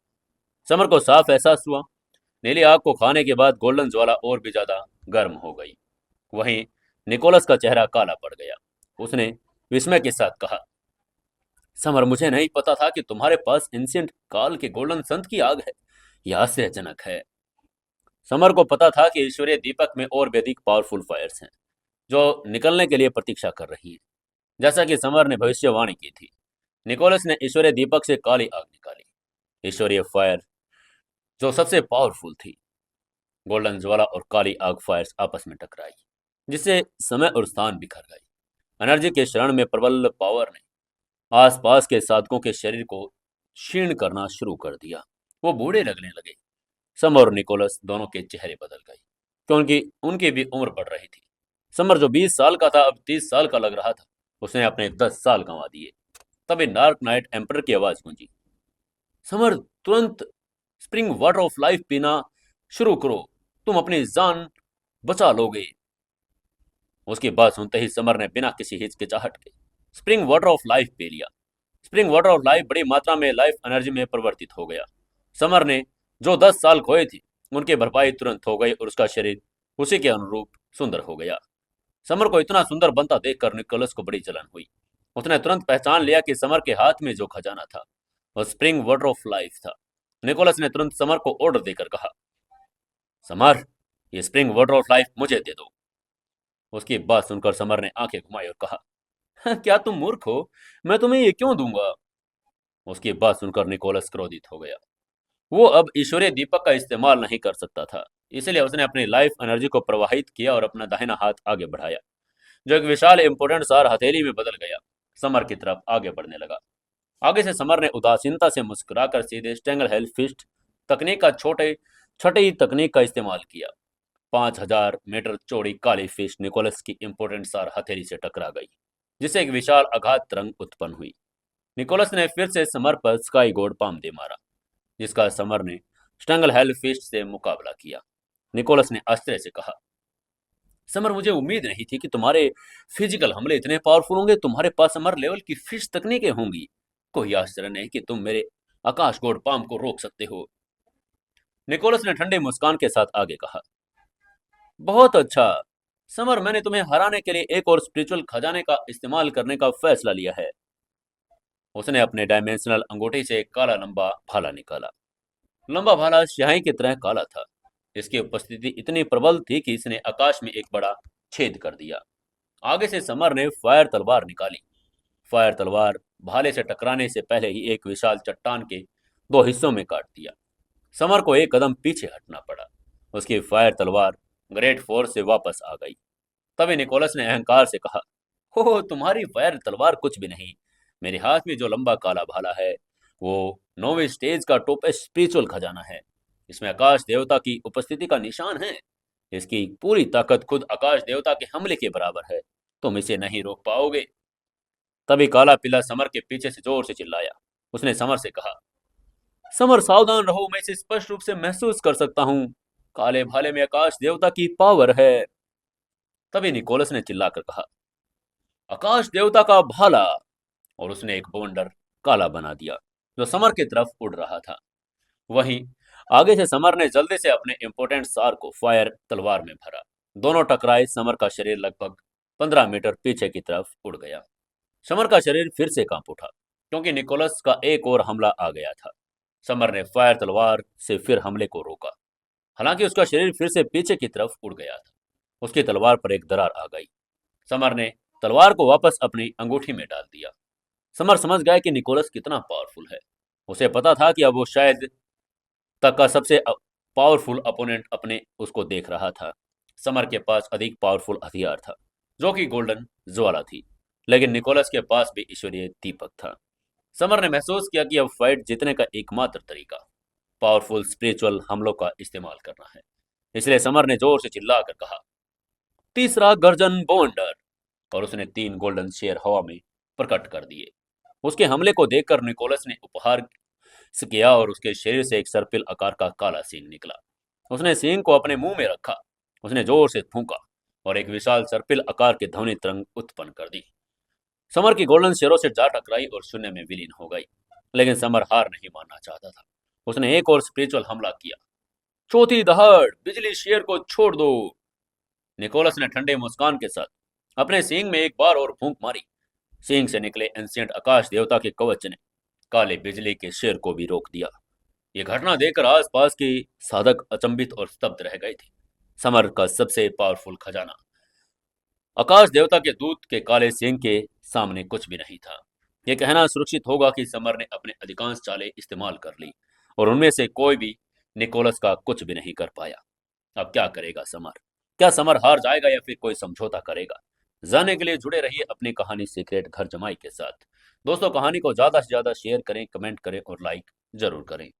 समर को साफ एहसास हुआ, नीली आग को खाने के बाद गोल्डन ज्वाला और भी ज्यादा गर्म हो गई। वहीं निकोलस का चेहरा काला पड़ गया। उसने विस्मय के साथ कहा, समर, मुझे नहीं पता था कि तुम्हारे पास एंशिएंट काल के गोल्डन संत की आग है। यह आश्चर्यजनक है। समर को पता था कि ईश्वरीय दीपक में और भी अधिक पावरफुल फायर्स हैं जो निकलने के लिए प्रतीक्षा कर रही हैं। जैसा कि समर ने भविष्यवाणी की थी, निकोलस ने ईश्वरीय दीपक से काली आग निकाली। ईश्वरीय फायर जो सबसे पावरफुल थी। गोल्डन ज्वाला और काली आग फायर्स आपस में टकराई, जिससे समय और स्थान बिखर गए। एनर्जी के क्षरण में प्रबल पावर ने आसपास के साधकों के शरीर को क्षीण करना शुरू कर दिया। वो बूढ़े लगने लगे। समर और निकोलस दोनों के चेहरे बदल गए, क्योंकि उनकी भी उम्र बढ़ रही थी। समर जो 20 साल का था अब 30 साल का लग रहा था। उसने अपने 10 साल गंवा दिए। तभी डार्क नाइट एम्पर की आवाज गूंजी, समर, तुरंत स्प्रिंग वाटर ऑफ लाइफ पीना शुरू करो, तुम अपनी जान बचा लोगे। उसकी बात सुनते ही समर ने बिना किसी हिचकिचाहट के spring water of life P लिया। स्प्रिंग वाटर ऑफ लाइफ बड़ी मात्रा में लाइफ एनर्जी में परिवर्तित हो गया। समर ने जो 10 साल खोए थे उनकी भरपाई तुरंत हो गई और उसका शरीर उसी के अनुरूप सुंदर हो गया। समर को इतना सुंदर बनता देखकर निकोलस को बड़ी जलन हुई। उसने तुरंत पहचान लिया कि समर के हाथ में जो खजाना था वह स्प्रिंग वाटर ऑफ लाइफ था। निकोलस ने तुरंत समर को ऑर्डर देकर कहा, समर, ये स्प्रिंग वाटर ऑफ लाइफ मुझे दे दो। उसकी बात सुनकर समर ने आंखें घुमाई और कहा, क्या तुम मूर्ख हो? मैं तुम्हें ये क्यों दूंगा? उसकी बात सुनकर निकोलस क्रोधित हो गया। वो अब ईश्वरीय दीपक का इस्तेमाल नहीं कर सकता था, इसलिए उसने अपनी लाइफ एनर्जी को प्रवाहित किया और अपना दाहिना हाथ आगे बढ़ाया, जो एक विशाल इंपोर्टेंट सार हथेली में बदल गया। समर की तरफ आगे बढ़ने लगा। आगे से समर ने उदासीनता से मुस्कुराकर सीधे स्टेंगल हेल्थ फिस्ट तकनीक का छठी तकनीक का इस्तेमाल किया। 5000 मीटर चौड़ी काली फिस्ट निकोलस की इंपोर्टेंट सार हथेली से टकरा गई, जिससे एक विशाल आघात तरंग उत्पन्न हुई। निकोलस ने फिर से समर पर स्काई गोड पाम दे मारा, जिसका समर ने स्टंगल हेल फिस्ट से मुकाबला किया। निकोलस ने आश्चर्य से कहा, समर, मुझे उम्मीद नहीं थी कि तुम्हारे फिजिकल हमले इतने पावरफुल होंगे। तुम्हारे पास समर लेवल की फिस्ट तकनीकें होंगी। कोई आश्चर्य नहीं कि तुम मेरे आकाश गोड पाम को रोक सकते हो। निकोलस ने ठंडे मुस्कान के साथ आगे कहा, बहुत अच्छा समर, मैंने तुम्हें हराने के लिए एक और स्पिरिचुअल खजाने का इस्तेमाल करने का फैसला लिया है। उसने अपने डायमेंशनल अंगूठी से एक काला लंबा भाला निकाला। लंबा भाला स्याही की तरह काला था। इसकी उपस्थिति इतनी प्रबल थी कि इसने आकाश में एक बड़ा छेद कर दिया। आगे से समर ने फायर तलवार निकाली। फायर तलवार भाले से टकराने से पहले ही एक विशाल चट्टान के दो हिस्सों में काट दिया। समर को एक कदम पीछे हटना पड़ा। उसकी फायर तलवार ग्रेट फोर्स से वापस आ गई। तभी निकोलस ने अहंकार से कहा, हो, तुम्हारी फायर तलवार कुछ भी नहीं। मेरे हाथ में जो लंबा काला भाला है वो 9वीं स्टेज का टॉप स्पिरिचुअल खजाना है। इसमें आकाश देवता की उपस्थिति का निशान है। इसकी पूरी ताकत खुद आकाश देवता के हमले के बराबर है। तुम इसे नहीं रोक पाओगे। तभी काला पिल्ला समर के पीछे से जोर से चिल्लाया। उसने समर से कहा, समर, सावधान रहो, मैं इसे स्पष्ट रूप से महसूस कर सकता हूँ। काले भाले में आकाश देवता की पावर है। तभी निकोलस ने चिल्लाकर कहा, आकाश देवता का भाला, और उसने एक बवंडर काला बना दिया जो समर की तरफ उड़ रहा था। वहीं आगे से समर ने जल्दी से अपने इंपोर्टेंट सार को फायर तलवार में भरा। दोनों टकराए। समर का शरीर लगभग 15 मीटर पीछे की तरफ उड़ गया। समर का शरीर फिर से कांप उठा, क्योंकि निकोलस का एक और हमला आ गया था। समर ने फायर तलवार से फिर हमले को रोका। हालांकि उसका शरीर फिर से पीछे की तरफ उड़ गया था। उसकी तलवार पर एक दरार आ गई। समर ने तलवार को वापस अपनी अंगूठी में डाल दिया। समर समझ गया कि निकोलस कितना पावरफुल है। उसे पता था कि अब वो शायद तक का सबसे पावरफुल अपोनेंट अपने उसको देख रहा था। समर के पास अधिक पावरफुल हथियार था, जो कि गोल्डन ज्वाला थी, लेकिन निकोलस के पास भी ईश्वरीय दीपक था। समर ने महसूस किया कि अब फाइट जीतने का एकमात्र तरीका पावरफुल स्पिरिचुअल हमलों का इस्तेमाल करना है। इसलिए समर ने जोर से चिल्लाकर कहा, तीसरा गर्जन बवंडर, और उसने 3 गोल्डन शेयर हवा में प्रकट कर दिए। उसके हमले को देखकर निकोलस ने उपहार से किया और उसके शरीर से एक सर्पिल आकार का काला सींग निकला। उसने सींग को अपने मुंह में रखा। उसने जोर से फूंका। और एक विशाल सर्पिल आकार की ध्वनि तरंग उत्पन्न कर दी। समर की गोल्डन शेरों से जा टकराई और शून्य में विलीन हो गई। लेकिन समर हार नहीं मानना चाहता था। उसने एक और स्पिरिचुअल हमला किया। चौथी दहाड़, बिजली शेर को छोड़ दो। निकोलस ने ठंडे मुस्कान के साथ अपने सींग में एक बार और फूंक मारी। सींग से निकले एंशिएंट आकाश देवता के कवच ने काले बिजली के शेर को भी रोक दिया। ये घटना देखकर आसपास के साधक अचंभित और स्तब्ध रह गए थे। समर का सबसे पावरफुल खजाना आकाश देवता के दूत के काले सींग के सामने कुछ भी नहीं था। यह कहना सुरक्षित होगा कि समर ने अपने अधिकांश चालें इस्तेमाल कर ली और उनमें से कोई भी निकोलस का कुछ भी नहीं कर पाया। अब क्या करेगा समर? क्या समर हार जाएगा या फिर कोई समझौता करेगा? जानने के लिए जुड़े रहिए अपनी कहानी सीक्रेट घर जमाई के साथ। दोस्तों, कहानी को ज्यादा से ज्यादा शेयर करें, कमेंट करें और लाइक जरूर करें।